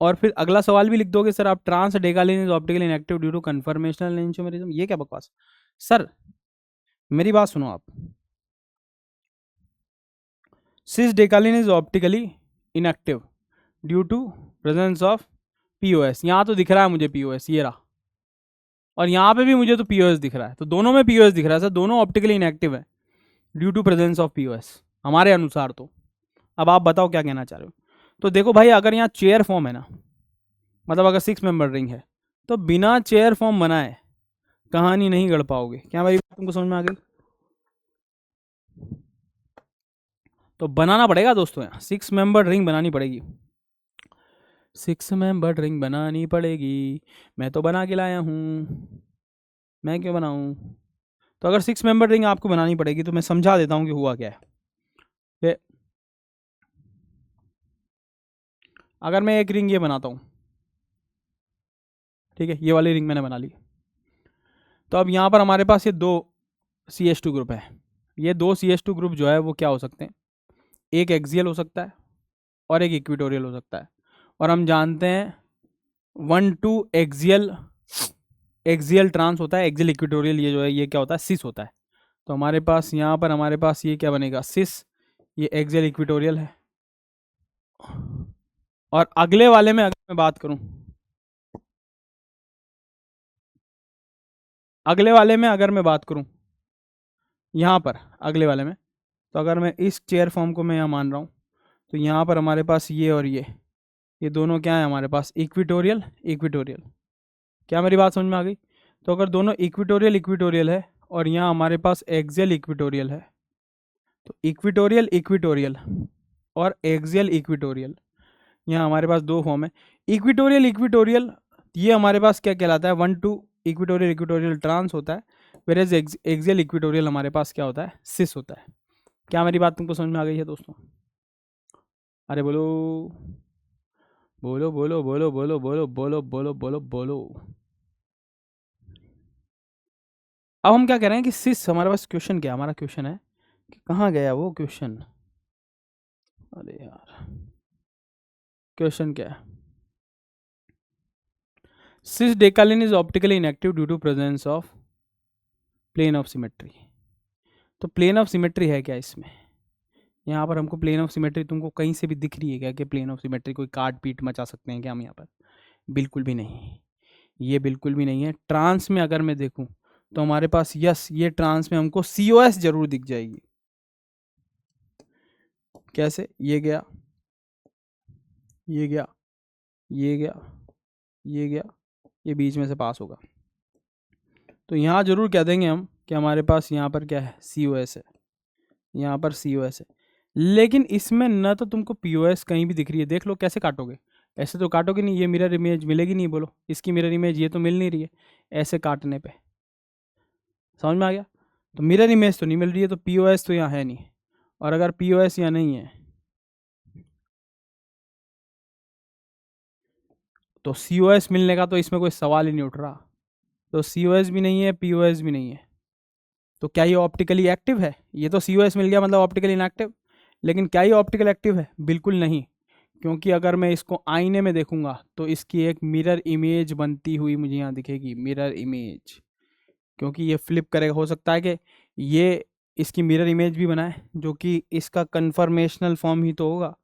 और फिर अगला सवाल भी लिख दोगे सर आप, trans decalin is optically inactive due to conformational enantiomerism. ये क्या बकवास सर, मेरी बात सुनो आप। Cis decalin is optically inactive due to presence of POS. यहाँ तो दिख रहा है मुझे पीओएस, ये रहा, और यहाँ पे भी मुझे तो पीओएस दिख रहा है, तो दोनों में पीओएस दिख रहा है सर, दोनों ऑप्टिकली इनएक्टिव है due to presence of P O S हमारे अनुसार। तो अब आप बताओ क्या कहना चाह रहे हो। तो देखो भाई, अगर यहाँ चेयर फॉर्म है ना, मतलब अगर 6 मेंबर रिंग है, तो बिना चेयर फॉर्म बनाए कहानी नहीं गढ़ पाओगे। क्या मेरी बात तुमको समझ में आ गई? तो बनाना पड़ेगा दोस्तों, यहाँ 6 मेंबर रिंग बनानी पड़ेगी, 6 मेंबर रिंग बनानी पड़ेगी। मैं तो बना के लाया हूँ, मैं क्यों बनाऊँ। तो अगर 6 मेंबर रिंग आपको बनानी पड़ेगी तो मैं समझा देता हूँ कि हुआ क्या है। अगर मैं एक रिंग ये बनाता हूँ, ठीक है, ये वाली रिंग मैंने बना ली, तो अब यहाँ पर हमारे पास ये दो CH2 ग्रुप है। ये दो CH2 ग्रुप जो है वो क्या हो सकते हैं, एक एक्सियल हो सकता है और एक इक्विटोरियल हो सकता है। और हम जानते हैं 1 2 एक्सियल, एक्सियल ट्रांस होता है, एक्सियल इक्विटोरियल ये जो है ये क्या होता है, सिस होता है। तो हमारे पास यहाँ पर हमारे पास ये क्या बनेगा, सिस, ये एक्सियल इक्विटोरियल है। और अगले वाले में अगर मैं बात करूं, अगले वाले में अगर मैं बात करूं यहाँ पर अगले वाले में, तो अगर मैं इस चेयर फॉर्म को मैं यहाँ मान रहा हूँ, तो यहाँ पर हमारे पास ये और ये दोनों क्या है हमारे पास, इक्विटोरियल इक्विटोरियल। क्या मेरी बात समझ में आ गई? तो अगर दोनों इक्विटोरियल इक्विटोरियल है और यहाँ हमारे पास एक्सियल इक्विटोरियल है, तो इक्विटोरियल इक्विटोरियल और एक्सियल इक्विटोरियल, यहाँ हमारे पास दो फॉर्म है। इक्विटोरियल इक्विटोरियल ये हमारे पास क्या कहलाता है, 1 2 इक्विटोरियल इक्विटोरियल ट्रांस होता है, वेरेज एक्सियल इक्विटोरियल हमारे पास क्या होता है, सिस होता है। क्या मेरी बात तुमको समझ में आ गई है दोस्तों? अरे बोलो बोलो बोलो बोलो बोलो बोलो बोलो बोलो बोलो बोलो। अब हम क्या कह रहे हैं कि सिस, हमारे पास क्वेश्चन क्या, हमारा क्वेश्चन है कि कहाँ गया वो क्वेश्चन। अरे यार, क्वेश्चन क्या है, cis decalin is optically inactive due to presence of plane of symmetry. तो प्लेन ऑफ सिमेट्री है क्या इसमें? यहाँ पर हमको प्लेन ऑफ सिमेट्री तुमको कहीं से भी दिख रही है क्या कि प्लेन ऑफ सिमेट्री कोई काट पीट मचा सकते हैं क्या हम यहाँ पर? बिल्कुल भी नहीं, ये बिल्कुल भी नहीं है। ट्रांस में अगर मैं देखूँ तो हमारे पास यस, ये ट्रांस में हमको COS जरूर दिख जाएगी। कैसे? ये गया, ये गया, ये गया, ये गया, ये बीच में से पास होगा। तो यहाँ जरूर कह देंगे हम कि हमारे पास यहाँ पर क्या है, COS है, यहाँ पर COS है। लेकिन इसमें न तो तुमको POS कहीं भी दिख रही है, देख लो कैसे काटोगे, ऐसे तो काटोगे नहीं, ये मिरर इमेज मिलेगी नहीं, बोलो इसकी मिरर इमेज ये तो मिल नहीं रही है ऐसे काटने पे। समझ में आ गया? तो मिरर इमेज तो नहीं मिल रही है, तो POS तो यहाँ है नहीं, और अगर POS यहाँ नहीं है तो COS मिलने का तो इसमें कोई सवाल ही नहीं उठ रहा। तो COS भी नहीं है, POS भी नहीं है, तो क्या ये ऑप्टिकली एक्टिव है? ये तो COS मिल गया मतलब ऑप्टिकली इनएक्टिव। लेकिन क्या ये ऑप्टिकल एक्टिव है? बिल्कुल नहीं, क्योंकि अगर मैं इसको आईने में देखूंगा तो इसकी एक मिरर इमेज बनती हुई मुझे यहाँ दिखेगी, मिरर इमेज। क्योंकि ये फ्लिप करेगा, हो सकता है कि ये इसकी मिरर इमेज भी बनाए, जो कि इसका कन्फर्मेशनल फॉर्म ही तो होगा।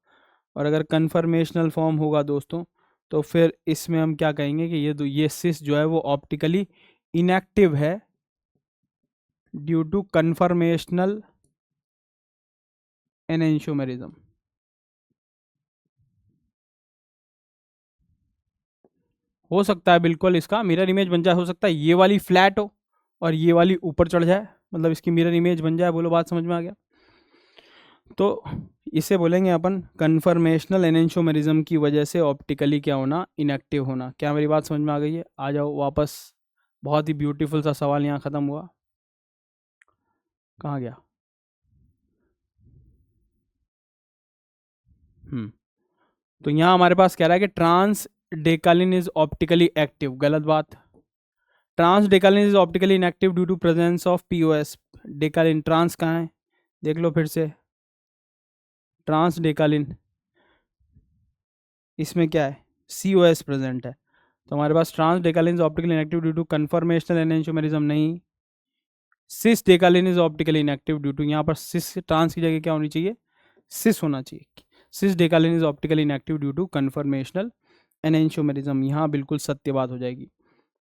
और अगर कन्फर्मेशनल फॉर्म होगा दोस्तों, तो फिर इसमें हम क्या कहेंगे कि ये सिस जो है वो ऑप्टिकली इनएक्टिव है ड्यू टू कन्फर्मेशनल एनेंशियोमेरिज्म। हो सकता है बिल्कुल इसका मिरर इमेज बन जाए, हो सकता है ये वाली फ्लैट हो और ये वाली ऊपर चढ़ जाए, मतलब इसकी मिरर इमेज बन जाए। बोलो बात समझ में आ गया? तो इसे बोलेंगे अपन कन्फर्मेशनल एनेंशियोमेरिज्म की वजह से ऑप्टिकली क्या होना, इनएक्टिव होना। क्या मेरी बात समझ में आ गई है? आ जाओ वापस। बहुत ही ब्यूटीफुल सा सवाल यहाँ ख़त्म हुआ, कहाँ गया? तो यहाँ हमारे पास कह रहा है कि trans decalin is optically active. गलत बात। Trans decalin is optically inactive due to presence of POS। Decalin trans कहाँ है? देख लो फिर से, ट्रांस डेकालिन, इसमें क्या है? COS प्रेजेंट है। तो हमारे पास trans decalin is optically inactive due to conformational enantiomerism नहीं, cis decalin is optically inactive due to, यहाँ पर सिस ट्रांस की जगह क्या होनी चाहिए? सिस होना चाहिए। Cis decalin is optically inactive due to conformational enantiomerism, यहाँ बिल्कुल सत्य बात हो जाएगी।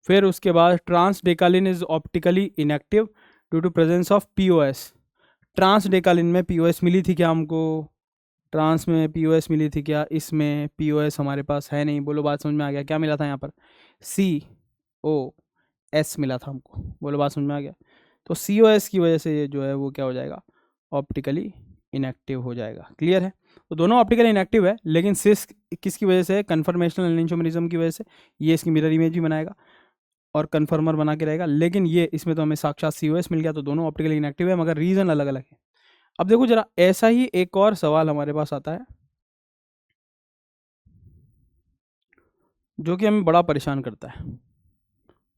फिर उसके बाद trans decalin is optically inactive due to presence of POS। Trans decalin में POS मिली थी क्या हमको? ट्रांस में POS मिली थी क्या? इसमें POS हमारे पास है नहीं। बोलो बात समझ में आ गया? क्या मिला था यहाँ पर? COS मिला था हमको। बोलो बात समझ में आ गया? तो COS की वजह से ये जो है वो क्या हो जाएगा? ऑप्टिकली इनएक्टिव हो जाएगा। क्लियर है? तो दोनों ऑप्टिकली इनएक्टिव है, लेकिन सिस किसकी वजह से? कन्फर्मेशनल एनेंशियोमेरिज्म की वजह से। ये इसकी मिरर इमेज भी बनाएगा और कन्फर्मर बना के रहेगा, लेकिन ये इसमें तो हमें साक्षात COS मिल गया, तो दोनों ऑप्टिकली इनएक्टिव है, मगर रीजन अलग अलग है। अब देखो जरा, ऐसा ही एक और सवाल हमारे पास आता है जो कि हमें बड़ा परेशान करता है।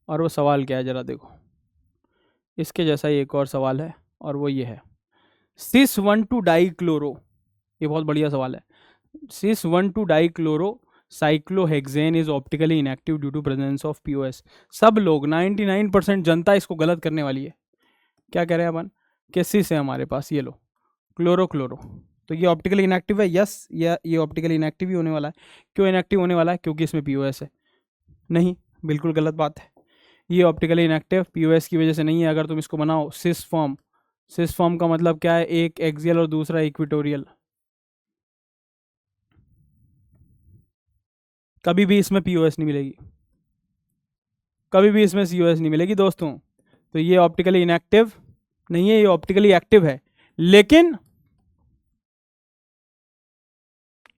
और वो सवाल क्या है? जरा देखो, इसके जैसा ही एक और सवाल है, और वो ये है, सिस 1,2 डाइक्लोरो। ये बहुत बढ़िया सवाल है। Cis 1,2 dichloro cyclohexane is optically inactive due to presence of POS। सब लोग 99% जनता इसको गलत करने वाली है। क्या कह रहे हैं अपन? कि सिस है हमारे पास, ये लो क्लोरो क्लोरो, तो ये ऑप्टिकली इनएक्टिव है। यस, ये ऑप्टिकली इनएक्टिव ही होने वाला है। क्यों इनएक्टिव होने वाला है? क्योंकि इसमें POS है। नहीं, बिल्कुल गलत बात है। ये ऑप्टिकली इनएक्टिव POS की वजह से नहीं है। अगर तुम इसको बनाओ सिस फॉर्म, सिस फॉर्म का मतलब क्या है? एक एक्सियल और दूसरा इक्वेटोरियल। कभी भी इसमें POS नहीं मिलेगी, कभी भी इसमें COS नहीं मिलेगी दोस्तों। तो ये ऑप्टिकली इनएक्टिव नहीं है, ये ऑप्टिकली एक्टिव है, लेकिन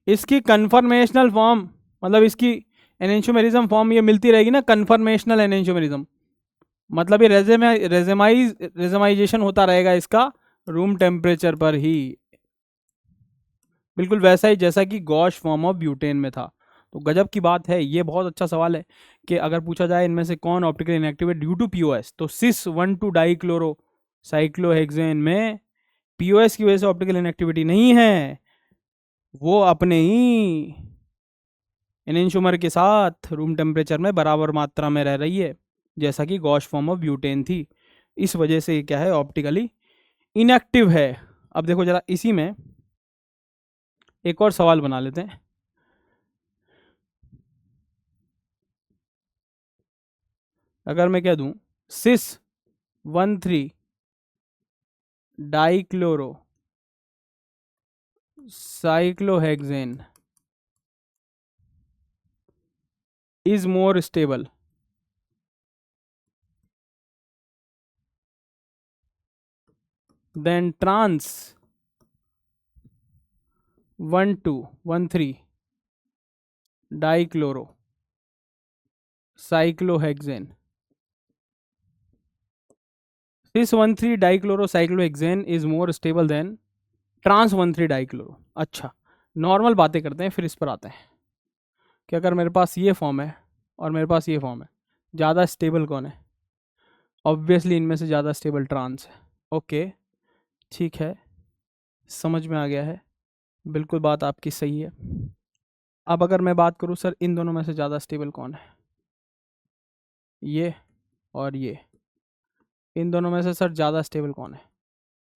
इसकी कन्फर्मेशनल फॉर्म, मतलब इसकी एनेंशियोमेरिज्म फॉर्म ये मिलती रहेगी ना, कन्फर्मेशनल एनेंशियोमेरिज्म, मतलब ये रेजेमाइजेशन होता रहेगा इसका रूम टेम्परेचर पर ही, बिल्कुल वैसा ही जैसा कि गॉश फॉर्म ऑफ ब्यूटेन में था। तो गजब की बात है। ये बहुत अच्छा सवाल है कि अगर पूछा जाए इनमें से कौन ऑप्टिकल इनएक्टिव है ड्यू टू POS, तो सिस 1,2 डाइक्लोरो साइक्लोहेक्सेन में POS की वजह से ऑप्टिकल इनएक्टिविटी नहीं है, वो अपने ही एनेंशियोमर के साथ रूम टेम्परेचर में बराबर मात्रा में रह रही है, जैसा कि गॉश फॉर्म ऑफ ब्यूटेन थी। इस वजह से क्या है? ऑप्टिकली इनएक्टिव है। अब देखो जरा, इसी में एक और सवाल बना लेते हैं। अगर मैं कह दूं सिस 1,3 dichloro cyclohexane is more stable than trans 1,2 dichloro cyclohexane. This 1,3 dichlorocyclohexane is more stable than trans 1,3 dichloro. अच्छा, नॉर्मल बातें करते हैं, फिर इस पर आते हैं कि अगर मेरे पास ये फॉर्म है और मेरे पास ये फॉर्म है, ज़्यादा स्टेबल कौन है? ऑब्वियसली इनमें से ज़्यादा स्टेबल ट्रांस है। ओके, ठीक है, समझ में आ गया है, बिल्कुल बात आपकी सही है। अब अगर मैं बात करूँ सर, इन दोनों में से ज़्यादा स्टेबल कौन है? ये और ये, इन दोनों में से सर ज़्यादा स्टेबल कौन है?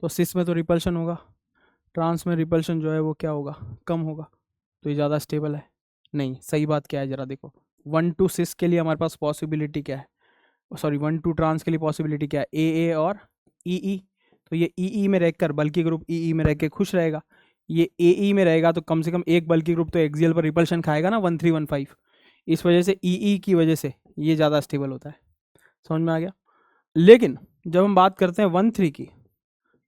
तो सिस में तो रिपल्शन होगा, ट्रांस में रिपल्शन जो है वो क्या होगा, कम होगा, तो ये ज़्यादा स्टेबल है। नहीं, सही बात क्या है ज़रा देखो, 1 to सिस के लिए हमारे पास पॉसिबिलिटी क्या है, सॉरी 1 to ट्रांस के लिए पॉसिबिलिटी क्या है, ए और ई। तो ये ई में रहकर बल्कि ग्रुप ई में रह के खुश रहेगा, ये ए में रहेगा तो कम से कम एक बल्कि ग्रुप तो एक्सियल पर रिपल्शन खाएगा ना, 1315। इस वजह से ई की वजह से ये ज़्यादा स्टेबल होता है। समझ में आ गया? लेकिन जब हम बात करते हैं 1,3 की,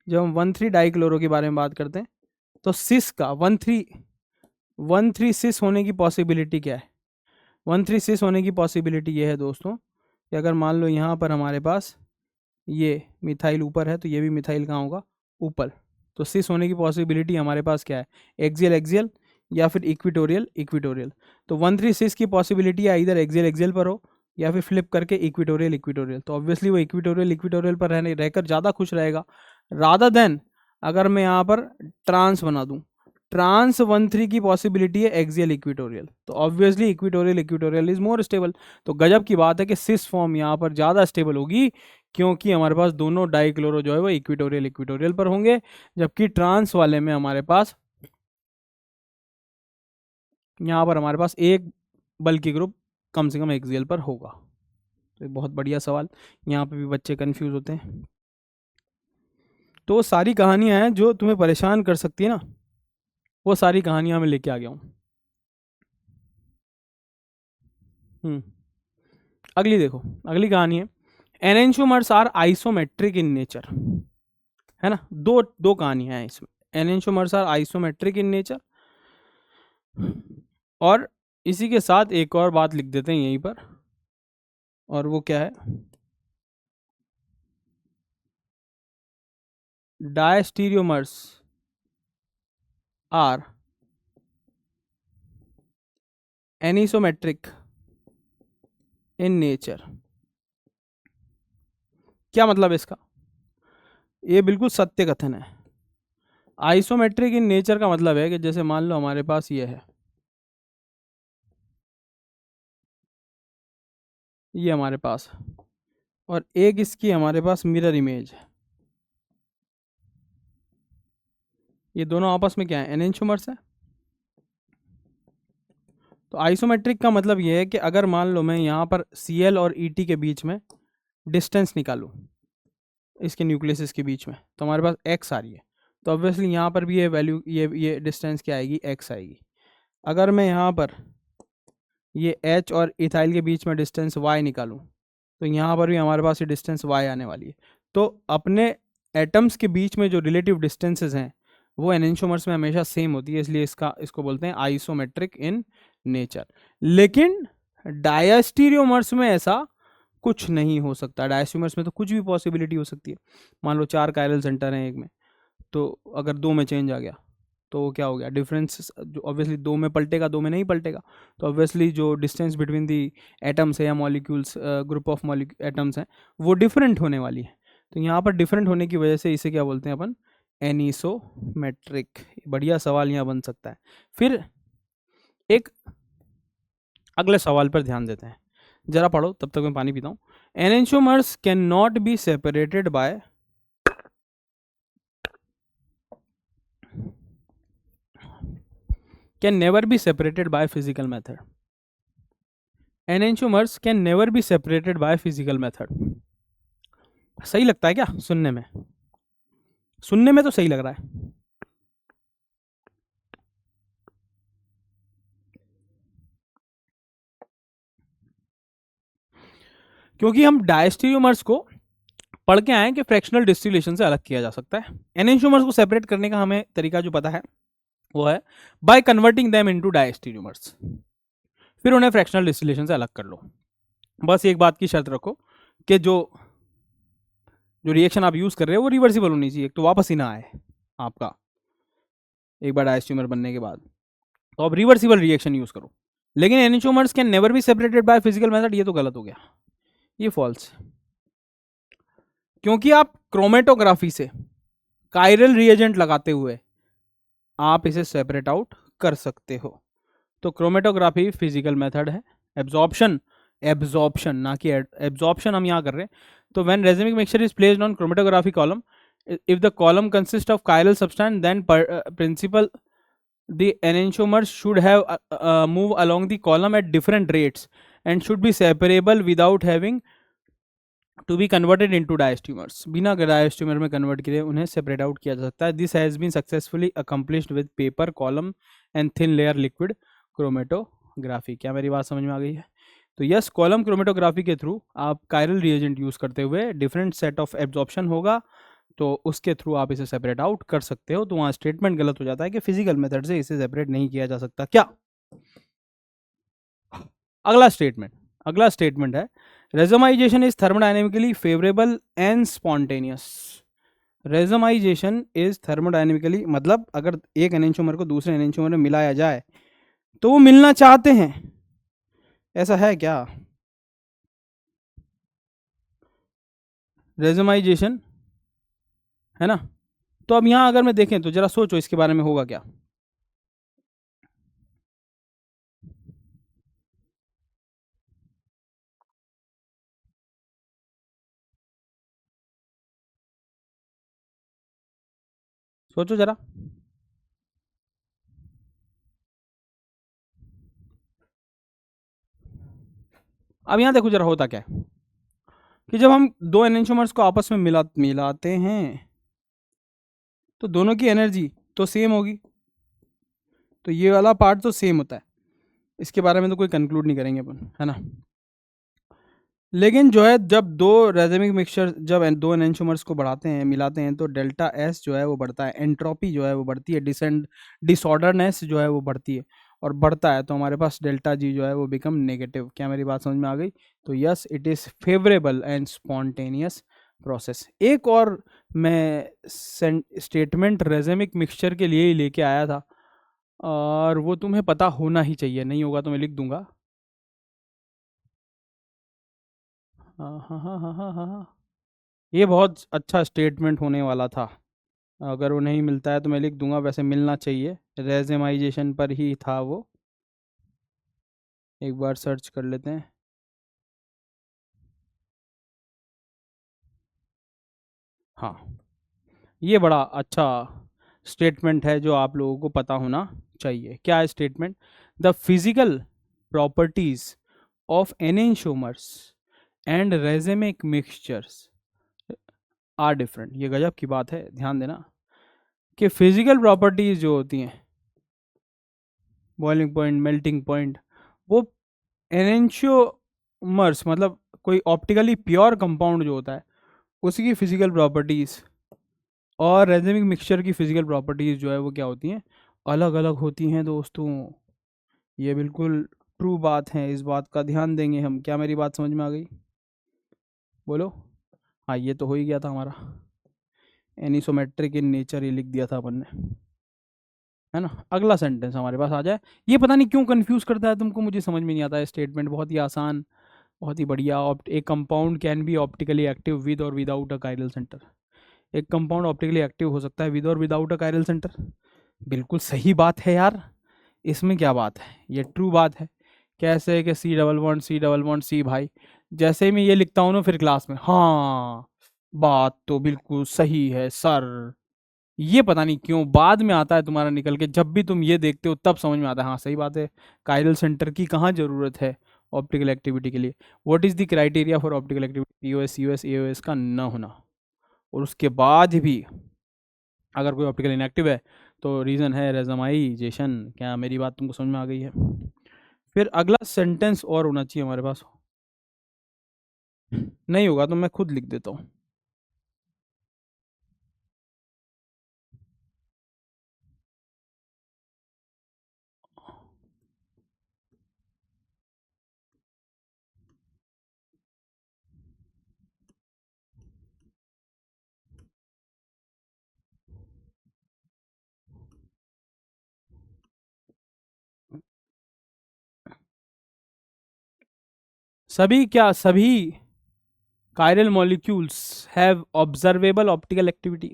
जब हम 1,3 डाइक्लोरो के बारे में बात करते हैं, तो सिस का 1,3 सिस होने की पॉसिबिलिटी क्या है? 1,3 सिस होने की पॉसिबिलिटी ये है दोस्तों कि अगर मान लो यहाँ पर हमारे पास ये मिथाइल ऊपर है तो ये भी मिथाइल कहाँ होगा, ऊपर। तो सिस होने की पॉसिबिलिटी हमारे पास क्या है, एक्सियल एक्सियल या फिर इक्विटोरियल इक्विटोरियल। तो 1,3 सिस की पॉसिबिलिटी है इधर एक्सियल एक्सियल पर हो या फिर फ्लिप करके इक्विटोरियल इक्विटोरियल। तो ऑब्वियसली वो इक्विटोरियल इक्विटोरियल पर रहकर ज़्यादा खुश रहेगा, रादर देन अगर मैं यहाँ पर ट्रांस बना दूँ, ट्रांस 1,3 की पॉसिबिलिटी है एक्सियल इक्विटोरियल, तो obviously equatorial equatorial is more stable. तो गजब की बात है कि सिस फॉर्म यहाँ पर ज़्यादा स्टेबल होगी, क्योंकि हमारे पास दोनों डाइक्लोरो जो है वो इक्विटोरियल इक्विटोरियल पर होंगे, जबकि ट्रांस वाले में हमारे पास यहाँ पर हमारे पास एक बल्कि ग्रुप कम से कम एक्सियल पर होगा। तो बहुत बढ़िया सवाल, यहाँ पे भी बच्चे कंफ्यूज होते हैं। तो सारी कहानियां हैं जो तुम्हें परेशान कर सकती है ना, वो सारी कहानियां मैं लेके आ गया हूँ। अगली देखो, अगली कहानी है enantiomers are isometric in nature, है ना। दो दो कहानियां हैं इसमें, enantiomers are isometric in nature, और इसी के साथ एक और बात लिख देते हैं यहीं पर, और वो क्या है, डायस्टीरियोमर्स आर एनिसोमेट्रिक इन नेचर। क्या मतलब है इसका? ये बिल्कुल सत्य कथन है। आइसोमेट्रिक इन नेचर का मतलब है कि जैसे मान लो हमारे पास ये है, ये हमारे पास, और एक इसकी हमारे पास मिरर इमेज है, ये दोनों आपस में क्या है, एनेंशियोमर्स है। तो आइसोमेट्रिक का मतलब ये है कि अगर मान लो मैं यहाँ पर Cl और Et के बीच में डिस्टेंस निकालूं, इसके न्यूक्लियस के बीच में, तो हमारे पास x आ रही है, तो ऑब्वियसली यहाँ पर भी ये वैल्यू, ये डिस्टेंस क्या आएगी, x आएगी। अगर मैं यहाँ पर ये H और इथाइल के बीच में डिस्टेंस y निकालूं, तो यहाँ पर भी हमारे पास ये डिस्टेंस y आने वाली है। तो अपने एटम्स के बीच में जो रिलेटिव डिस्टेंसेस हैं वो एनेंशियोमर्स में हमेशा सेम होती है, इसलिए इसको बोलते हैं आइसोमेट्रिक इन नेचर। लेकिन डायस्टीरियोमर्स में ऐसा कुछ नहीं हो सकता, डायस्टीरियोमर्स में तो कुछ भी पॉसिबिलिटी हो सकती है। मान लो 4 कायरल सेंटर हैं एक में, तो अगर 2 में चेंज आ गया तो क्या हो गया, डिफरेंस जो ऑब्वियसली 2 में पलटेगा, 2 में नहीं पलटेगा, तो ऑब्वियसली जो डिस्टेंस बिटवीन दी एटम्स है या मॉलिक्यूल्स, ग्रुप ऑफ एटम्स हैं, वो डिफरेंट होने वाली है। तो यहाँ पर डिफरेंट होने की वजह से इसे क्या बोलते हैं अपन, एनिसोमेट्रिक। बढ़िया सवाल यहाँ बन सकता है। फिर एक अगले सवाल पर ध्यान देते हैं, जरा पढ़ो तब तक मैं पानी पीता हूँ। Enantiomers can not be separated by, can never be separated by physical method. Enantiomers can never be separated by physical method. सही लगता है क्या सुनने में? सुनने में तो सही लग रहा है, क्योंकि हम डायस्टीरियोमर्स को पढ़ के आए कि फ्रैक्शनल डिस्टिलेशन से अलग किया जा सकता है। एनेंशियोमर्स को सेपरेट करने का हमें तरीका जो पता है वो है by converting them into diastereomers, फिर उन्हें फ्रैक्शनल डिस्टिलेशन से अलग कर लो। बस एक बात की शर्त रखो कि जो रिएक्शन आप यूज कर रहे हो वो रिवर्सिबल होनी चाहिए, तो वापस ही ना आए आपका एक बार डायस्टीरियोमर बनने के बाद, तो आप रिवर्सिबल रिएक्शन यूज करो। लेकिन enantiomers can never be separated by physical method, ये तो गलत हो गया, ये फॉल्स। क्योंकि आप क्रोमेटोग्राफी से कायरल रिएजेंट लगाते हुए आप इसे सेपरेट आउट कर सकते हो। तो क्रोमेटोग्राफी फिजिकल मेथड है। एब्जॉर्प्शन, एब्जॉर्प्शन ना कि एब्जॉर्प्शन हम यहाँ कर रहे हैं। तो when racemic mixture is placed on chromatography column, if the column consists of chiral substance, then principal the enantiomers should have move along the column at different rates and should be separable without having to be converted into diastomers. बिना diastomer में convert किए उन्हें separate out किया जा सकता है. This has been successfully accomplished with paper, column and thin layer liquid chromatography. क्या मेरी बात समझ में आ गई है? तो यस, कॉलम क्रोमेटोग्राफी के थ्रू आप कायरल रिएजेंट यूज करते हुए डिफरेंट सेट ऑफ एब्जॉर्प्शन होगा, तो उसके थ्रू आप इसे सेपरेट आउट कर सकते हो. तो वहाँ स्टेटमेंट गलत हो जाता है कि फिजिकल मेथड से इसे सेपरेट नहीं किया जा सकता. क्या अगला स्टेटमेंट है racemisation is thermodynamically favourable and spontaneous. Racemisation is thermodynamically मतलब अगर एक एनेंटियोमर को दूसरे एनेंटियोमर में मिलाया जाए तो वो मिलना चाहते हैं. ऐसा है क्या? रेजोमाइजेशन है ना. तो अब यहां अगर मैं देखें तो जरा सोचो इसके बारे में होगा क्या. सोचो जरा. अब यहां देखो जरा होता क्या है कि जब हम दो एनेंटियोमर्स को आपस में मिलाते हैं तो दोनों की एनर्जी तो सेम होगी. तो ये वाला पार्ट तो सेम होता है, इसके बारे में तो कोई कंक्लूड नहीं करेंगे अपन, है ना. लेकिन जो है जब दो रेजिमिक मिक्सचर जब दो एनेंटियोमर्स को बढ़ाते हैं मिलाते हैं तो डेल्टा एस जो है वो बढ़ता है, एंट्रोपी जो है वो बढ़ती है, डिसऑर्डरनेस जो है वो बढ़ती है और बढ़ता है तो हमारे पास डेल्टा जी जो है वो बिकम नेगेटिव. क्या मेरी बात समझ में आ गई? तो yes, it is favourable and spontaneous process. एक और मैं स्टेटमेंट रेजिमिक मिक्सचर के लिए ही लेके आया था और वो तुम्हें पता होना ही चाहिए, नहीं होगा तो मैं लिख दूंगा. हाँ हाँ हाँ हाँ हाँ हाँ हाँ. ये बहुत अच्छा स्टेटमेंट होने वाला था. अगर वो नहीं मिलता है तो मैं लिख दूंगा, वैसे मिलना चाहिए. रेजेमाइजेशन पर ही था वो. एक बार सर्च कर लेते हैं. हाँ, ये बड़ा अच्छा स्टेटमेंट है जो आप लोगों को पता होना चाहिए. क्या है statement? The physical properties of enantiomers and racemic mixtures are different. ये गजब की बात है, ध्यान देना कि फिजिकल प्रॉपर्टीज जो होती हैं, बॉइलिंग पॉइंट, मेल्टिंग पॉइंट, वो एनेंशियोमर्स मतलब कोई ऑप्टिकली प्योर कंपाउंड जो होता है उसकी फिजिकल प्रॉपर्टीज़ और रेजिमिक मिक्सचर की फिजिकल प्रॉपर्टीज़ जो है वो क्या होती हैं, अलग अलग होती हैं दोस्तों. ये बिल्कुल ट्रू बात है, इस बात का ध्यान देंगे हम. क्या मेरी बात समझ में आ गई? बोलो. हाँ, ये तो हो ही गया था हमारा. एनिसोमेट्रिक इन नेचर ये लिख दिया था अपन ने, है ना. अगला सेंटेंस हमारे पास आ जाए. ये पता नहीं क्यों कंफ्यूज करता है तुमको, मुझे समझ में नहीं आता है. स्टेटमेंट बहुत ही आसान, बहुत ही बढ़िया. एक compound can be optically active with और विदाउट अ कायरल सेंटर. एक कंपाउंड ऑप्टिकली एक्टिव हो सकता है विद और विदाउट अ कायरल सेंटर. बिल्कुल सही बात है यार, इसमें क्या बात है, ये ट्रू बात है. कैसे है कि C double bond C double bond C भाई, जैसे ही मैं ये लिखता हूँ ना फिर क्लास में, हाँ बात तो बिल्कुल सही है सर. ये पता नहीं क्यों बाद में आता है तुम्हारा निकल के, जब भी तुम ये देखते हो तब समझ में आता है हाँ सही बात है. कायरल सेंटर की कहाँ ज़रूरत है ऑप्टिकल एक्टिविटी के लिए. What is the criteria for optical activity? POS US AOS का न होना. और उसके बाद भी अगर कोई ऑप्टिकल इनएक्टिव है तो रीज़न है रेजमाइजेशन. क्या मेरी बात तुमको समझ में आ गई है? फिर अगला सेंटेंस और होना चाहिए हमारे पास. नहीं होगा तो मैं खुद लिख देता हूँ. सभी क्या सभी chiral molecules have observable optical activity.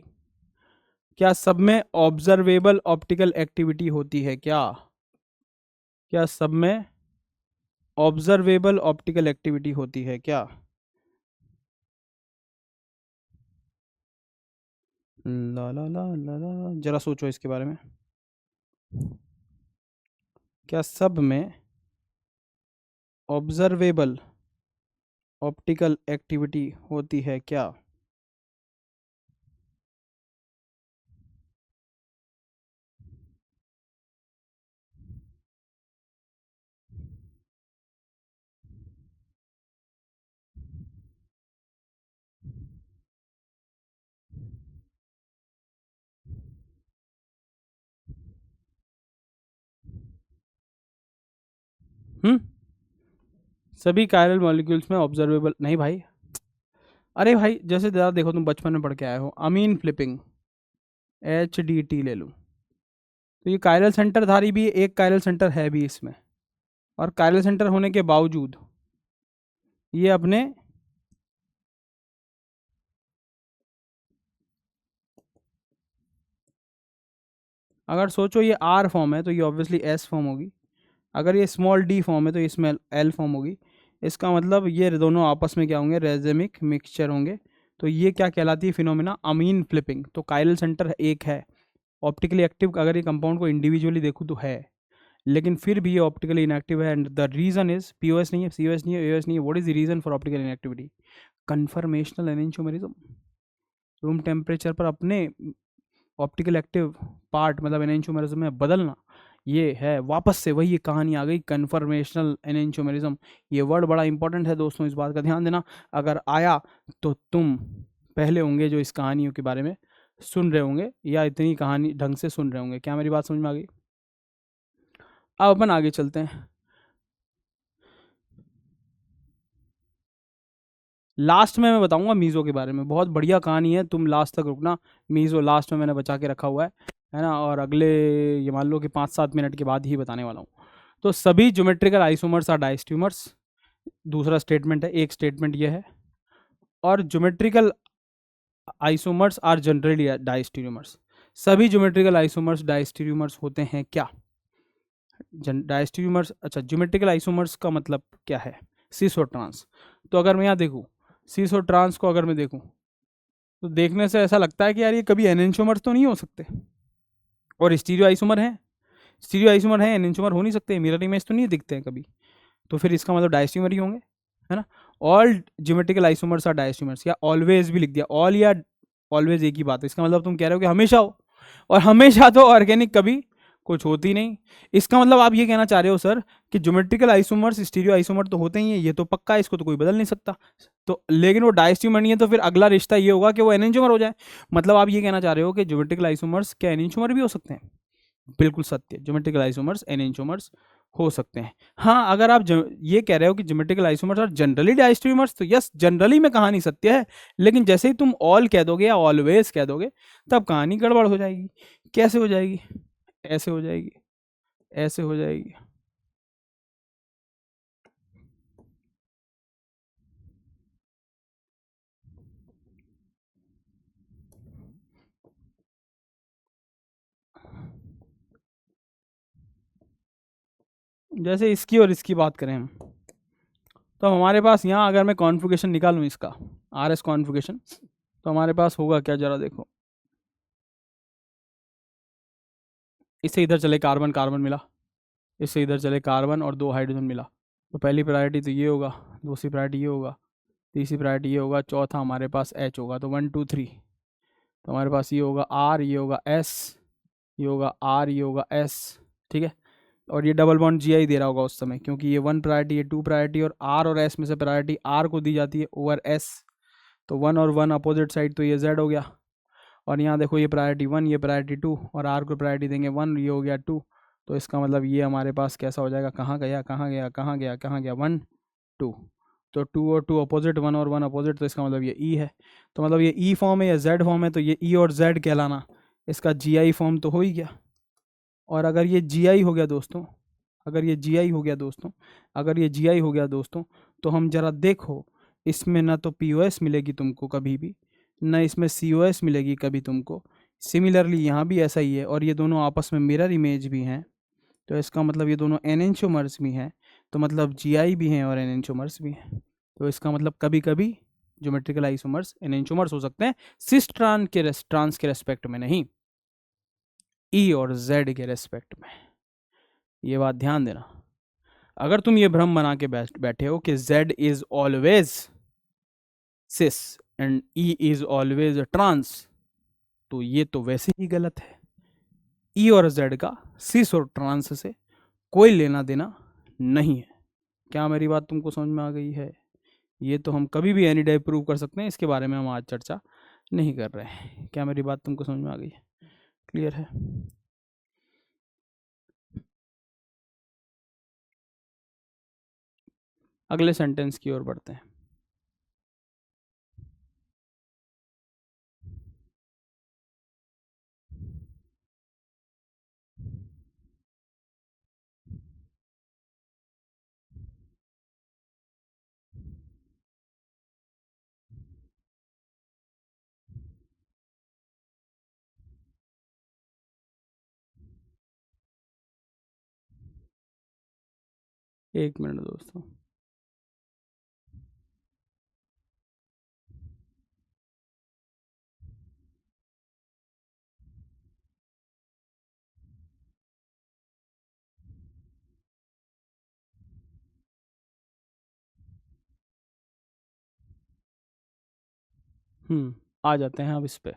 क्या सब में ऑब्जर्वेबल ऑप्टिकल एक्टिविटी होती है? क्या सब में ऑब्जर्वेबल ऑप्टिकल एक्टिविटी होती है क्या? ला ला ला ला ला, जरा सोचो इसके बारे में। क्या सब में ऑब्जर्वेबल ऑप्टिकल एक्टिविटी होती है क्या? हम्म सभी कायरल मॉलिक्यूल्स में ऑब्जर्वेबल नहीं भाई। अरे भाई जैसे ज़रा देखो, तुम बचपन में पढ़ के आए हो, अमीन फ्लिपिंग, HDT ले लूँ, तो ये कायरल सेंटर धारी भी है, एक कायरल सेंटर है भी इसमें, और कायरल सेंटर होने के बावजूद ये अपने अगर सोचो ये R फॉर्म है तो ये ऑब्वियसली S फॉर्म होगी, अगर ये स्मॉल d फॉर्म है तो इसमें L फॉर्म होगी। इसका मतलब ये दोनों आपस में क्या होंगे? रेजेमिक मिक्सचर होंगे। तो ये क्या कहलाती है? फिनोमिना अमीन फ्लिपिंग। तो कायरल सेंटर एक है ऑप्टिकली एक्टिव, अगर ये कंपाउंड को इंडिविजुअली देखूँ तो है, लेकिन फिर भी ये ऑप्टिकली इनएक्टिव है, and the reason is POS नहीं है, COS नहीं है, AOS नहीं है। What is the reason for optical inactivity? Conformational enantiomerism. Room temperature पर अपने ऑप्टिकल एक्टिव पार्ट मतलब एनेंटियोमरिज्म में बदलना, ये है वापस से वही कहानी आ गई, कन्फर्मेशनल एनेंटियोमरिज्म। ये वर्ड बड़ा इंपॉर्टेंट है दोस्तों, इस बात का ध्यान देना। अगर आया तो तुम पहले होंगे जो इस कहानियों के बारे में सुन रहे होंगे, या इतनी कहानी ढंग से सुन रहे होंगे। क्या मेरी बात समझ में आ गई? अब अपन आगे चलते हैं। लास्ट में मैं बताऊंगा मीज़ो के बारे में, बहुत बढ़िया कहानी है, तुम लास्ट तक रुकना। मीज़ो लास्ट में मैंने बचा के रखा हुआ है ना, और अगले ये मान लो कि 5-7 मिनट के बाद ही बताने वाला हूँ। तो सभी ज्योमेट्रिकल आइसोमर्स आर डायस्ट्यूमर्स, दूसरा स्टेटमेंट है, एक स्टेटमेंट ये है। और ज्योमेट्रिकल आइसोमर्स आर जनरली डायस्ट्यूमर्स, सभी ज्योमेट्रिकल आइसोमर्स डायस्ट्यूमर्स होते हैं क्या? डायस्ट्यूमर्स, अच्छा ज्योमेट्रिकल आइसोमर्स का मतलब क्या है? सिस और ट्रांस। तो अगर मैं यहाँ देखूँ सिस और ट्रांस को, अगर मैं देखूँ तो देखने से ऐसा लगता है कि यार ये कभी एनेंटियोमर्स तो नहीं हो सकते, और स्टीरियो आइसोमर है, स्टीरियो आइसोमर है, एनेंटियोमर हो नहीं सकते, मिरर इमेज तो नहीं दिखते हैं कभी, तो फिर इसका मतलब डायस्ट्यूमर ही होंगे, है ना। ऑल ज्योमेट्रिकल आइसोमर्स आर डायस्ट्यूमर्स, या ऑलवेज भी लिख दिया, ऑल या ऑलवेज एक ही बात है। इसका मतलब तुम कह रहे हो कि हमेशा हो, और हमेशा तो ऑर्गेनिक कभी कुछ होती नहीं। इसका मतलब आप ये कहना चाह रहे हो सर कि ज्योमेट्रिकल आइसोमर्स स्टीरियो आइसोमर तो होते ही हैं, ये तो पक्का है, इसको तो कोई बदल नहीं सकता। तो लेकिन वो डायस्ट्यूमर नहीं है, तो फिर अगला रिश्ता ये होगा कि वो एनेंटियोमर हो जाए। मतलब आप ये कहना चाह रहे हो कि ज्योमेट्रिकल आइसोमर्स क्या एनेंटियोमर भी हो सकते हैं? बिल्कुल सत्य, ज्योमेट्रिकल आइसोमर्स एनेंटियोमर्स हो सकते हैं। हाँ, अगर आप ये कह रहे हो कि ज्योमेट्रिकल आइसोमर्स और जनरली डायस्ट्यूमर्स, तो यस जनरली में कहानी सत्य है, लेकिन जैसे ही तुम ऑल कह दोगे या ऑलवेज कह दोगे तब कहानी गड़बड़ हो जाएगी। कैसे हो जाएगी? ऐसे हो जाएगी, ऐसे हो जाएगी। जैसे इसकी और इसकी बात करें हम, तो हमारे पास यहाँ अगर मैं कॉन्फ़िगरेशन निकालूँ इसका, RS कॉन्फ़िगरेशन, तो हमारे पास होगा क्या? जरा देखो, इससे इधर चले कार्बन कार्बन मिला, इससे इधर चले कार्बन और 2 हाइड्रोजन मिला, तो पहली प्रायोरिटी तो ये होगा, दूसरी प्रायोरिटी ये होगा, तीसरी प्रायोरिटी ये होगा, चौथा हमारे पास H होगा। तो 1 2 3, तो हमारे पास ये होगा R, ये होगा S, ये होगा R, ये होगा S, ठीक है। और ये डबल बॉन्ड GI दे रहा होगा उस समय, क्योंकि ये 1 प्रायोरिटी, ये 2 प्रायोरिटी, और R और S में से प्रायोरिटी R को दी जाती है ओवर S। तो 1 और 1 अपोजिट साइड, तो ये Z हो गया। और यहाँ देखो, ये प्रायोरिटी 1, ये प्रायोरिटी 2, और R को प्रायोरिटी देंगे 1, ये हो गया 2। तो इसका मतलब ये हमारे पास कैसा हो जाएगा? कहाँ गया, कहाँ गया, कहाँ गया, कहाँ गया? 1 2। तो 2 और 2 अपोजिट, 1 और 1 अपोजिट, तो इसका मतलब ये E है। तो मतलब ये E फॉर्म है या Z फॉर्म है, तो ये E और Z कहलाना, इसका GI फॉर्म तो हो ही गया। और अगर ये GI हो गया दोस्तों, अगर ये GI हो गया दोस्तों, अगर ये GI हो गया दोस्तों, तो हम जरा देखो इसमें ना तो पीओएस मिलेगी तुमको कभी भी, ना इसमें सीओएस मिलेगी कभी तुमको। सिमिलरली यहाँ भी ऐसा ही है, और ये दोनों आपस में मिरर इमेज भी हैं, तो इसका मतलब ये दोनों एनेंचोमर्स भी हैं, तो मतलब जीआई भी हैं और एनेंचोमर्स भी हैं। तो इसका मतलब कभी कभी ज्योमेट्रिकल आइसोमर्स एनेंचोमर्स हो सकते हैं, सिस ट्रांस के रेस्पेक्ट में नहीं, ई और जेड के रेस्पेक्ट में। ये बात ध्यान देना। अगर तुम ये भ्रम बना के बैठे हो कि Z is always cis and E is always trans, तो ये तो वैसे ही गलत है। ई और जेड का सिस और ट्रांस से कोई लेना देना नहीं है। क्या मेरी बात तुमको समझ में आ गई है? ये तो हम कभी भी एनी डे प्रूव कर सकते हैं, इसके बारे में हम आज चर्चा नहीं कर रहे हैं। क्या मेरी बात तुमको समझ में आ गई है? क्लियर है? अगले सेंटेंस की ओर बढ़ते हैं। एक मिनट दोस्तों। आ जाते हैं अब इस पे।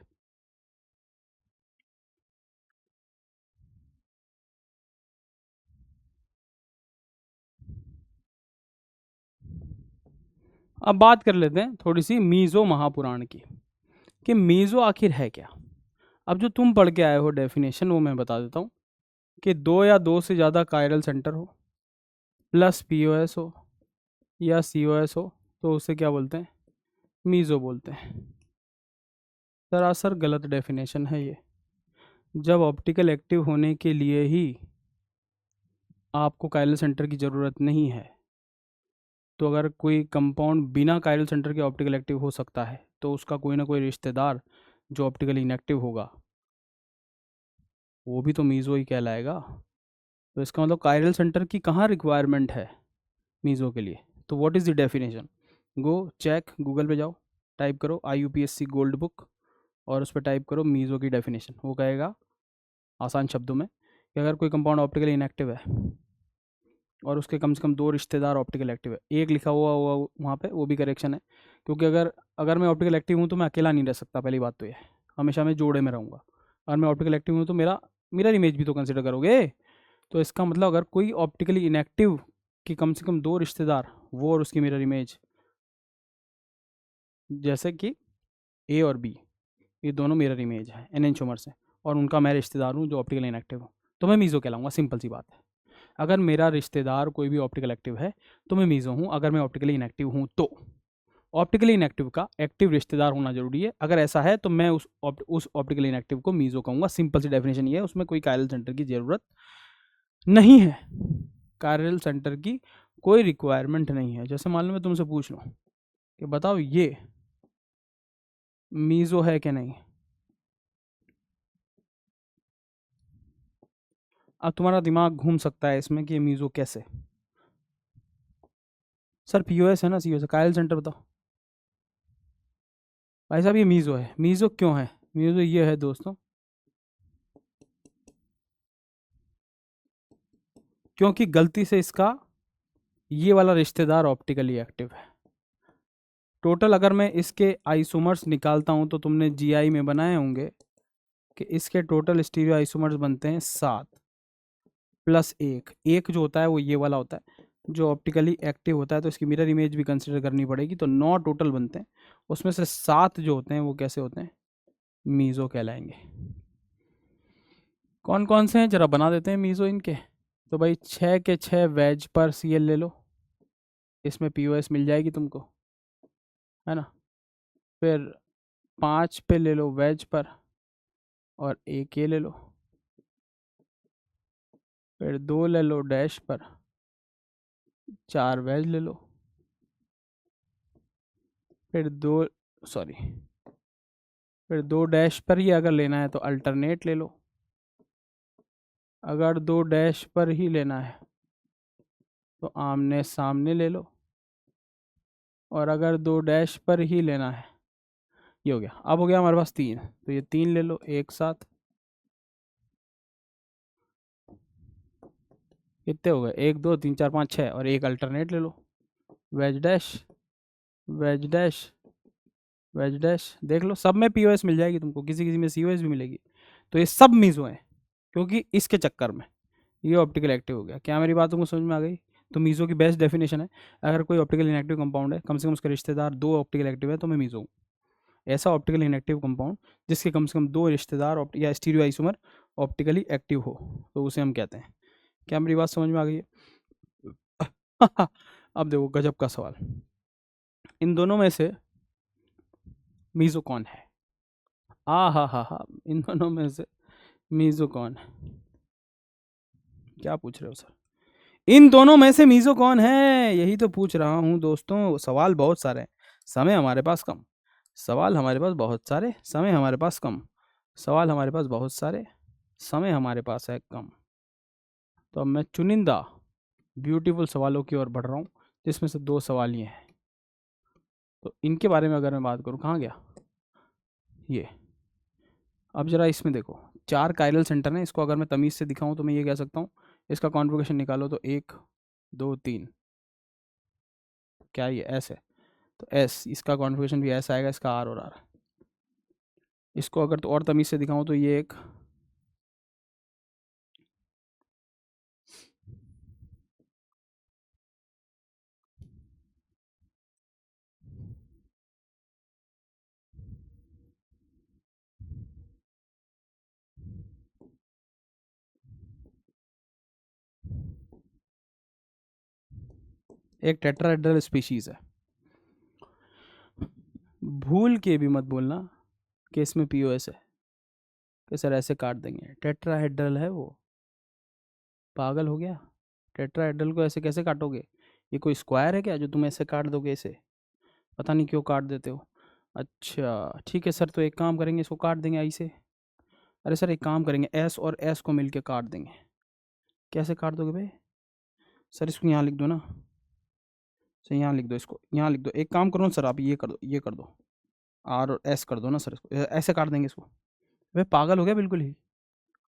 अब बात कर लेते हैं थोड़ी सी मीज़ो महापुराण की, कि मीज़ो आखिर है क्या। अब जो तुम पढ़ के आए हो डेफिनेशन, वो मैं बता देता हूँ कि दो या दो से ज़्यादा कायरल सेंटर हो, प्लस पीओएस हो या सीओएस हो, तो उसे क्या बोलते हैं? मीज़ो बोलते हैं। सरासर गलत डेफिनेशन है ये। जब ऑप्टिकल एक्टिव होने के लिए ही आपको कायरल सेंटर की ज़रूरत नहीं है, तो अगर कोई कंपाउंड बिना कायरल सेंटर के ऑप्टिकल एक्टिव हो सकता है, तो उसका कोई ना कोई रिश्तेदार जो ऑप्टिकली इनएक्टिव होगा, वो भी तो मीज़ो ही कहलाएगा। तो इसका मतलब कायरल सेंटर की कहाँ रिक्वायरमेंट है मीज़ो के लिए? तो what is the definition? Go check, Google पे जाओ, टाइप करो IUPSC गोल्ड बुक, और उस पर टाइप करो मीज़ो की डेफिनेशन। वो कहेगा आसान शब्दों में कि अगर कोई कंपाउंड ऑप्टिकली इनएक्टिव है और उसके कम से कम दो रिश्तेदार ऑप्टिकल एक्टिव है, एक लिखा हुआ वहाँ पे, वो भी करेक्शन है, क्योंकि अगर अगर मैं ऑप्टिकल एक्टिव हूँ तो मैं अकेला नहीं रह सकता, पहली बात तो ये, हमेशा मैं जोड़े में रहूँगा। अगर मैं ऑप्टिकल एक्टिव हूँ तो मेरा मिरर इमेज भी तो कंसिडर करोगे। तो इसका मतलब अगर कोई ऑप्टिकली इनएक्टिव की कम से कम दो रिश्तेदार, वो और उसकी मिरर इमेज, जैसे कि ए और बी, ये दोनों मिरर इमेज है एनेंचोमर्स है, और उनका मैं रिश्तेदार हूँ जो ऑप्टिकल इनएक्टिव हूँ, तो मैं मीज़ो कहलाऊंगा। सिंपल सी बात है। अगर मेरा रिश्तेदार कोई भी ऑप्टिकल एक्टिव है तो मैं मीज़ो हूँ, अगर मैं ऑप्टिकली इनएक्टिव हूँ तो। ऑप्टिकली इनएक्टिव का एक्टिव रिश्तेदार होना जरूरी है, अगर ऐसा है तो मैं उस ऑप्टिकली इनएक्टिव को मीज़ो कहूँगा। सिंपल सी डेफिनेशन ये है, उसमें कोई कायरल सेंटर की ज़रूरत नहीं है। कायरल सेंटर की कोई रिक्वायरमेंट नहीं है। जैसे मान लो मैं तुमसे पूछ लूँ कि बताओ ये मीज़ो है कि नहीं, अब तुम्हारा दिमाग घूम सकता है इसमें कि ये मीज़ो कैसे। सर पीओएस है ना, सीओएस है, कायरल सेंटर बताओ। भाई साहब ये मीज़ो है। मीज़ो क्यों है? मीज़ो ये है दोस्तों, क्योंकि गलती से इसका ये वाला रिश्तेदार ऑप्टिकली एक्टिव है। टोटल अगर मैं इसके आइसोमर्स निकालता हूं तो तुमने जीआई में बनाए होंगे कि इसके टोटल स्टीरियो आइसोमर्स बनते हैं 7 प्लस एक। एक जो होता है वो ये वाला होता है जो ऑप्टिकली एक्टिव होता है, तो इसकी मिरर इमेज भी कंसिडर करनी पड़ेगी, तो 9 टोटल बनते हैं। उसमें से 7 जो होते हैं वो कैसे होते हैं? मीज़ो कहलाएंगे। कौन कौन से हैं जरा बना देते हैं मीज़ो इनके। तो भाई 6 के 6 वेज पर सीएल ले लो, इसमें पीओएस मिल जाएगी तुमको, है ना। फिर 5 पे ले लो वेज पर, और एक ये ले लो। फिर 2 ले लो डैश पर, 4 वेज ले लो। फिर दो, सॉरी, फिर दो डैश पर ही अगर लेना है तो अल्टरनेट ले लो। अगर दो डैश पर ही लेना है तो आमने सामने ले लो। और अगर दो डैश पर ही लेना है, ये हो गया। अब हो गया हमारे पास तीन, तो ये तीन ले लो एक साथ। कितने हो गए? एक दो तीन चार पाँच छः, और एक अल्टरनेट ले लो। Wedge dash, wedge dash, wedge dash. देख लो सब में पीओएस मिल जाएगी तुमको, किसी किसी में सीओएस भी मिलेगी। तो ये सब मीज़ो हैं, क्योंकि इसके चक्कर में ये ऑप्टिकल एक्टिव हो गया। क्या मेरी बात तुमको समझ में आ गई? तो मीज़ो की बेस्ट डेफिनेशन है, अगर कोई ऑप्टिकल इनएक्टिव कंपाउंड है, कम से कम उसके रिश्तेदार दो ऑप्टिकल एक्टिव है, तो मैं मीज़ो हूँ। ऐसा ऑप्टिकल इनएक्टिव कंपाउंड जिसके कम से कम दो रिश्तेदार या स्टीरियो आइसोमर ऑप्टिकली एक्टिव हो, तो उसे हम कहते हैं। क्या मेरी बात समझ में आ गई है? अब देखो गजब का सवाल, इन दोनों में से मीज़ो कौन है? हा, इन दोनों में से मीज़ो कौन है? क्या पूछ रहे हो सर? इन दोनों में से मीज़ो कौन है, यही तो पूछ रहा हूँ दोस्तों। सवाल बहुत सारे हैं, समय हमारे पास कम। सवाल हमारे पास बहुत सारे, समय हमारे पास कम। सवाल हमारे पास बहुत सारे, समय हमारे पास है कम। तो अब मैं चुनिंदा ब्यूटीफुल सवालों की ओर बढ़ रहा हूँ, जिसमें से दो सवाल ये हैं। तो इनके बारे में अगर मैं बात करूँ, कहाँ गया ये? अब जरा इसमें देखो, चार कायरल सेंटर हैं। इसको अगर मैं तमीज़ से दिखाऊं तो मैं ये कह सकता हूँ, इसका कॉन्फ़िगरेशन निकालो तो एक दो तीन, क्या ये एस है? तो एस, इसका कॉन्फ़िगरेशन भी एस आएगा, इसका आर और आर। इसको अगर तो और तमीज़ से दिखाऊं तो ये एक टेट्राहेड्रल स्पीशीज़ है। भूल के भी मत बोलना कि इसमें पीओएस है, कि सर ऐसे काट देंगे। टेट्राहेड्रल है वो, पागल हो गया? टेट्राहेड्रल को ऐसे कैसे काटोगे? ये कोई स्क्वायर है क्या जो तुम ऐसे काट दोगे? इसे पता नहीं क्यों काट देते हो। अच्छा ठीक है सर, तो एक काम करेंगे, इसको काट देंगे ऐसे। अरे सर एक काम करेंगे, एस और एस को मिलके काट देंगे। कैसे काट दोगे भाई? सर इसको यहाँ लिख दो ना, सर यहाँ लिख दो, इसको यहाँ लिख दो। एक काम करो ना सर, आप ये कर दो, ये कर दो, आर और एस कर दो ना सर, इसको ऐसे काट देंगे इसको। भाई पागल हो गया बिल्कुल ही।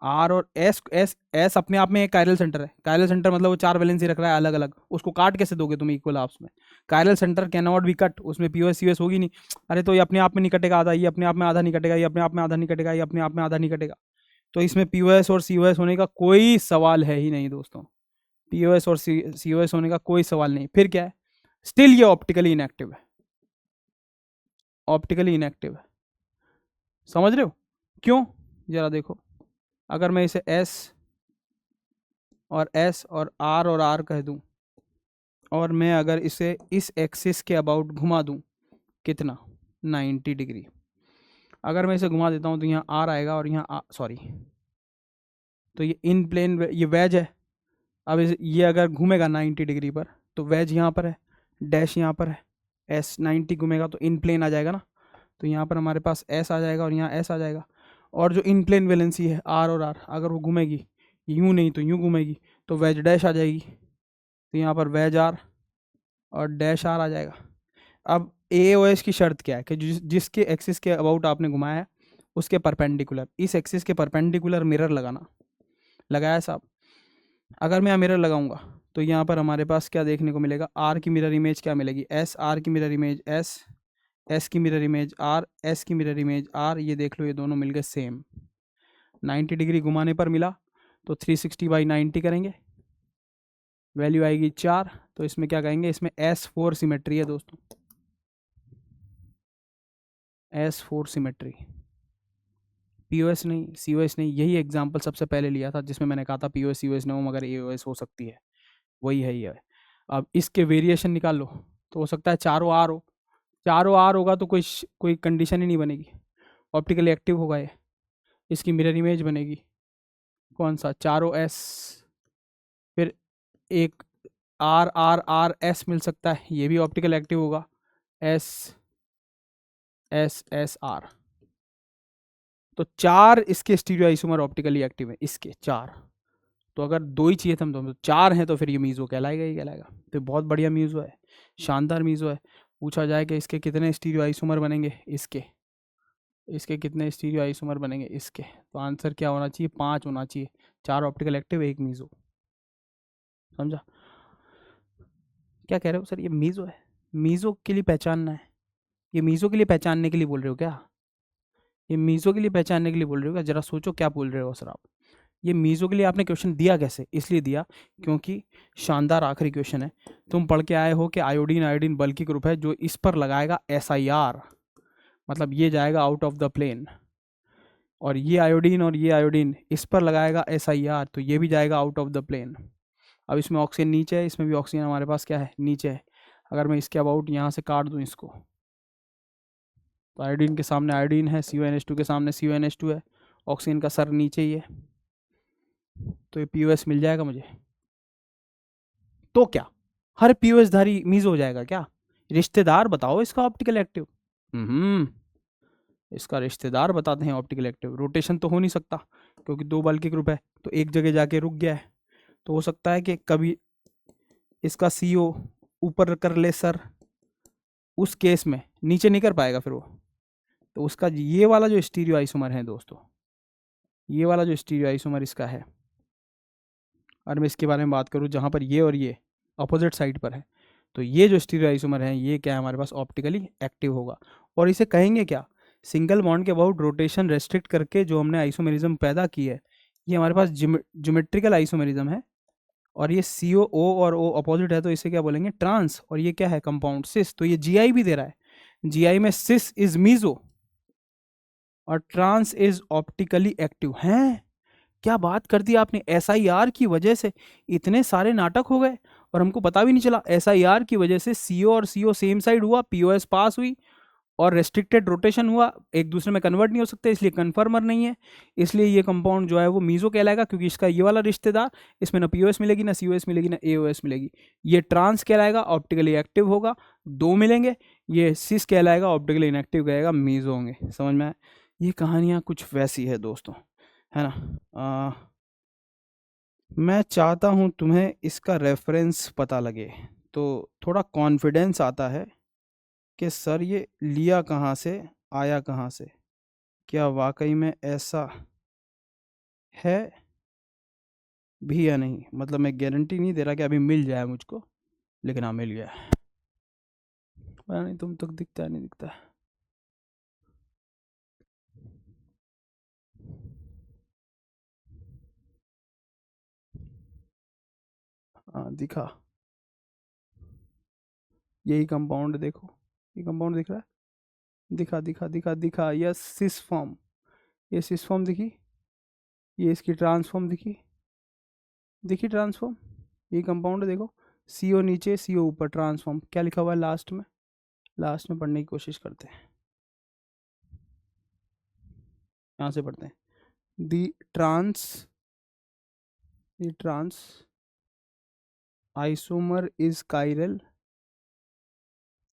आर और एस, एस एस अपने आप में एक कायरल सेंटर है। कायरल सेंटर मतलब वो चार वैलेंसी रख रहा है अलग अलग, उसको काट कैसे दोगे तुम इक्वल आपस में? Chiral centre can not be cut, उसमें पीओएस सीओएस होगी नहीं। अरे तो ये अपने आप में नहीं कटेगा आधा, ये अपने आप में आधा नहीं कटेगा, ये अपने आप में आधा नहीं कटेगा, ये अपने आप में आधा नहीं कटेगा। तो इसमें पीओएस और सीओएस होने का कोई सवाल है ही नहीं दोस्तों। पीओएस और सीओएस होने का कोई सवाल नहीं। फिर क्या है? स्टिल ये ऑप्टिकली इनएक्टिव है, ऑप्टिकली इनएक्टिव है। समझ रहे हो क्यों? जरा देखो, अगर मैं इसे एस और आर कह दूं, और मैं अगर इसे इस एक्सिस के अबाउट घुमा दूं, कितना? 90 डिग्री। अगर मैं इसे घुमा देता हूं तो यहाँ आर आएगा और यहाँ सॉरी, तो ये इन प्लेन, ये वेज है। अब ये अगर घूमेगा 90 डिग्री पर, तो वेज यहाँ पर है, डैश यहाँ पर है, एस 90 घूमेगा तो इन प्लेन आ जाएगा ना। तो यहाँ पर हमारे पास एस आ जाएगा और यहाँ एस आ जाएगा। और जो इन प्लेन वैलेंसी है आर और आर, अगर वो घूमेगी यूँ नहीं तो यूँ घूमेगी, तो वेज डैश आ जाएगी। तो यहाँ पर वेज आर और डैश आर आ जाएगा। अब ए ओ एस की शर्त क्या है कि जिसके एक्सिस के अबाउट आपने घुमाया है उसके परपेंडिकुलर, इस एक्सिस के परपेंडिकुलर मिरर लगाना। लगाया साहब? अगर मैं यहाँ मिरर लगाऊंगा तो यहाँ पर हमारे पास क्या देखने को मिलेगा? आर की मिरर इमेज क्या मिलेगी? एस, आर की मिरर इमेज एस, एस की मिरर इमेज आर, एस की मिरर इमेज आर। ये देख लो, ये दोनों मिल गए सेम। 90 डिग्री घुमाने पर मिला, तो 360/90 करेंगे, वैल्यू आएगी 4। तो इसमें क्या कहेंगे? इसमें S4 सिमेट्री है दोस्तों, S4 सिमेट्री। पीओएस नहीं, सीओएस नहीं। यही एग्जाम्पल सबसे पहले लिया था जिसमें मैंने कहा था पीओएस सीओएस नहीं हो मगर एओएस हो सकती है, वही है ये। अब इसके वेरिएशन निकाल लो, तो हो सकता है चारों आर हो। चारों आर होगा तो कोई कंडीशन ही नहीं बनेगी, ऑप्टिकली एक्टिव होगा ये। इसकी मिरर इमेज बनेगी कौन सा? चारों एस। फिर एक आर आर आर एस मिल सकता है, ये भी ऑप्टिकल एक्टिव होगा, एस SSR। तो 4 इसके स्टीरियो आइसोमर ऑप्टिकली एक्टिव है, इसके 4। तो अगर 2 ही चाहिए थे तो 4 हैं, तो फिर ये मीज़ो कहलाएगा ही कहलाएगा। तो बहुत बढ़िया मीज़ो है, शानदार मीज़ो है। पूछा जाए कि इसके कितने स्टीरियो आइसोमर बनेंगे, इसके कितने स्टीरियो आइसोमर बनेंगे इसके, तो आंसर क्या होना चाहिए, 5 होना चाहिए। 4 ऑप्टिकल एक्टिव, 1 मीज़ो। समझा? क्या कह रहे हो सर, ये मीज़ो है, मीज़ो के लिए पहचानना है, ये मीज़ो के लिए पहचानने के लिए बोल रहे हो क्या? ये मीज़ो के लिए पहचानने के लिए बोल रहे हो क्या? जरा सोचो क्या बोल रहे हो सर आप। ये मीज़ो के लिए आपने क्वेश्चन दिया कैसे? इसलिए दिया क्योंकि शानदार आखिरी क्वेश्चन है। तुम पढ़ के आए हो कि आयोडीन बल्कि ग्रुप है, जो इस पर लगाएगा SIR, मतलब ये जाएगा आउट ऑफ द प्लेन, और ये आयोडीन इस पर लगाएगा SIR, तो ये भी जाएगा आउट ऑफ द प्लेन। अब इसमें ऑक्सीजन नीचे है, इसमें भी ऑक्सीजन हमारे पास क्या है, नीचे है। अगर मैं इसके अबाउट यहाँ से काट दूँ इसको, तो आयोडीन के सामने आयोडीन है, CuNH2 के सामने CuNH2 है, ऑक्सीजन का सर नीचे ही है, तो ये POS मिल जाएगा मुझे। तो क्या हर POS धारी मीज़ो हो जाएगा क्या? रिश्तेदार बताओ इसका ऑप्टिकल एक्टिव। इसका रिश्तेदार बताते हैं ऑप्टिकल एक्टिव। रोटेशन तो हो नहीं सकता क्योंकि 2 बल्कि ग्रुप है, तो एक जगह जाके रुक गया है। तो हो सकता है कि कभी इसका CO ऊपर कर ले सर, उस केस में नीचे नहीं कर पाएगा फिर वो, तो उसका ये वाला जो स्टीरियो आइसोमर है दोस्तों, ये वाला जो स्टीरियो आइसोमर इसका है, और मैं इसके बारे में बात करूँ जहाँ पर ये और ये अपोजिट साइड पर है, तो ये जो स्टीरियो आइसोमर है ये क्या है, हमारे पास ऑप्टिकली एक्टिव होगा। और इसे कहेंगे क्या, सिंगल बॉन्ड के अबाउट रोटेशन रेस्ट्रिक्ट करके जो हमने आइसोमेरिज्म पैदा की है, ये हमारे पास ज्योमेट्रिकल आइसोमेरिज्म है। और ये CO O और O अपोजिट है, तो इसे क्या बोलेंगे, ट्रांस। और ये क्या है, कंपाउंड सिस। तो ये GI भी दे रहा है, GI में सिस इज मीजो और ट्रांस इज ऑप्टिकली एक्टिव। हैं, क्या बात कर दी आपने, SIR की वजह से इतने सारे नाटक हो गए और हमको पता भी नहीं चला। SIR की वजह से CO और CO सेम साइड हुआ, POS पास हुई और रेस्ट्रिक्टेड रोटेशन हुआ, एक दूसरे में कन्वर्ट नहीं हो सकते, इसलिए कन्फर्मर नहीं है, इसलिए ये कंपाउंड जो है वो मीजो कहलाएगा, क्योंकि इसका ये वाला रिश्तेदार, इसमें ना POS मिलेगी, ना COS मिलेगी, ना AOS मिलेगी। ये ट्रांस कहलाएगा, ऑप्टिकली एक्टिव होगा, 2 मिलेंगे। ये सिस कहलाएगा, ऑप्टिकली इनएक्टिव कहेगा, मीजो होंगे। समझ में आया? ये कहानियाँ कुछ वैसी है दोस्तों, है ना। मैं चाहता हूँ तुम्हें इसका रेफरेंस पता लगे, तो थोड़ा कॉन्फिडेंस आता है कि सर ये लिया कहाँ से, आया कहाँ से, क्या वाकई में ऐसा है भी या नहीं। मतलब मैं गारंटी नहीं दे रहा कि अभी मिल जाए मुझको, लेकिन हाँ मिल गया। पता नहीं तुम तक दिखता है नहीं दिखता है। हाँ दिखा, यही कंपाउंड देखो, ये कंपाउंड दिख रहा है, दिखा दिखा दिखा दिखा, यस सिस फॉर्म, ये सिस फॉर्म दिखी, ये इसकी ट्रांसफॉर्म दिखी, दिखी ट्रांसफॉर्म, ये कंपाउंड देखो, CO नीचे CO ऊपर, ट्रांसफॉर्म। क्या लिखा हुआ है लास्ट में, लास्ट में पढ़ने की कोशिश करते हैं, यहाँ से पढ़ते हैं, the trans isomer is chiral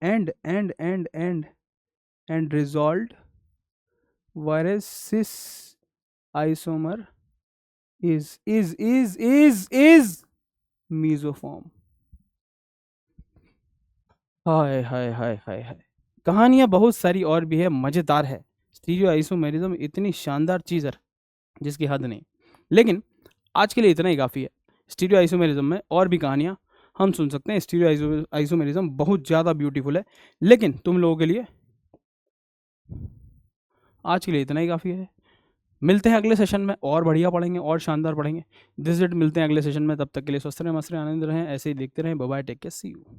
and resolved, whereas cis isomer is mesoform। हाय हाय हाय हाय हाय, कहानियाँ बहुत सारी और भी है, मज़ेदार है। स्टीरियो आइसोमेरिज्म इतनी शानदार चीज़ है जिसकी हद नहीं। लेकिन आज के लिए इतना ही काफ़ी है। स्टीरियो आइसोमेरिज्म में और भी कहानियाँ हम सुन सकते हैं। स्टीरियो आइसोमेरिज्म बहुत ज़्यादा ब्यूटीफुल है, लेकिन तुम लोगों के लिए आज के लिए इतना ही काफ़ी है। मिलते हैं अगले सेशन में, और बढ़िया पढ़ेंगे और शानदार पढ़ेंगे। दिस इट, मिलते हैं अगले सेशन में। तब तक के लिए स्वस्थ रहें, मस्त रहें, आनंद रहें, ऐसे ही देखते रहें। Bye bye, take care, see you.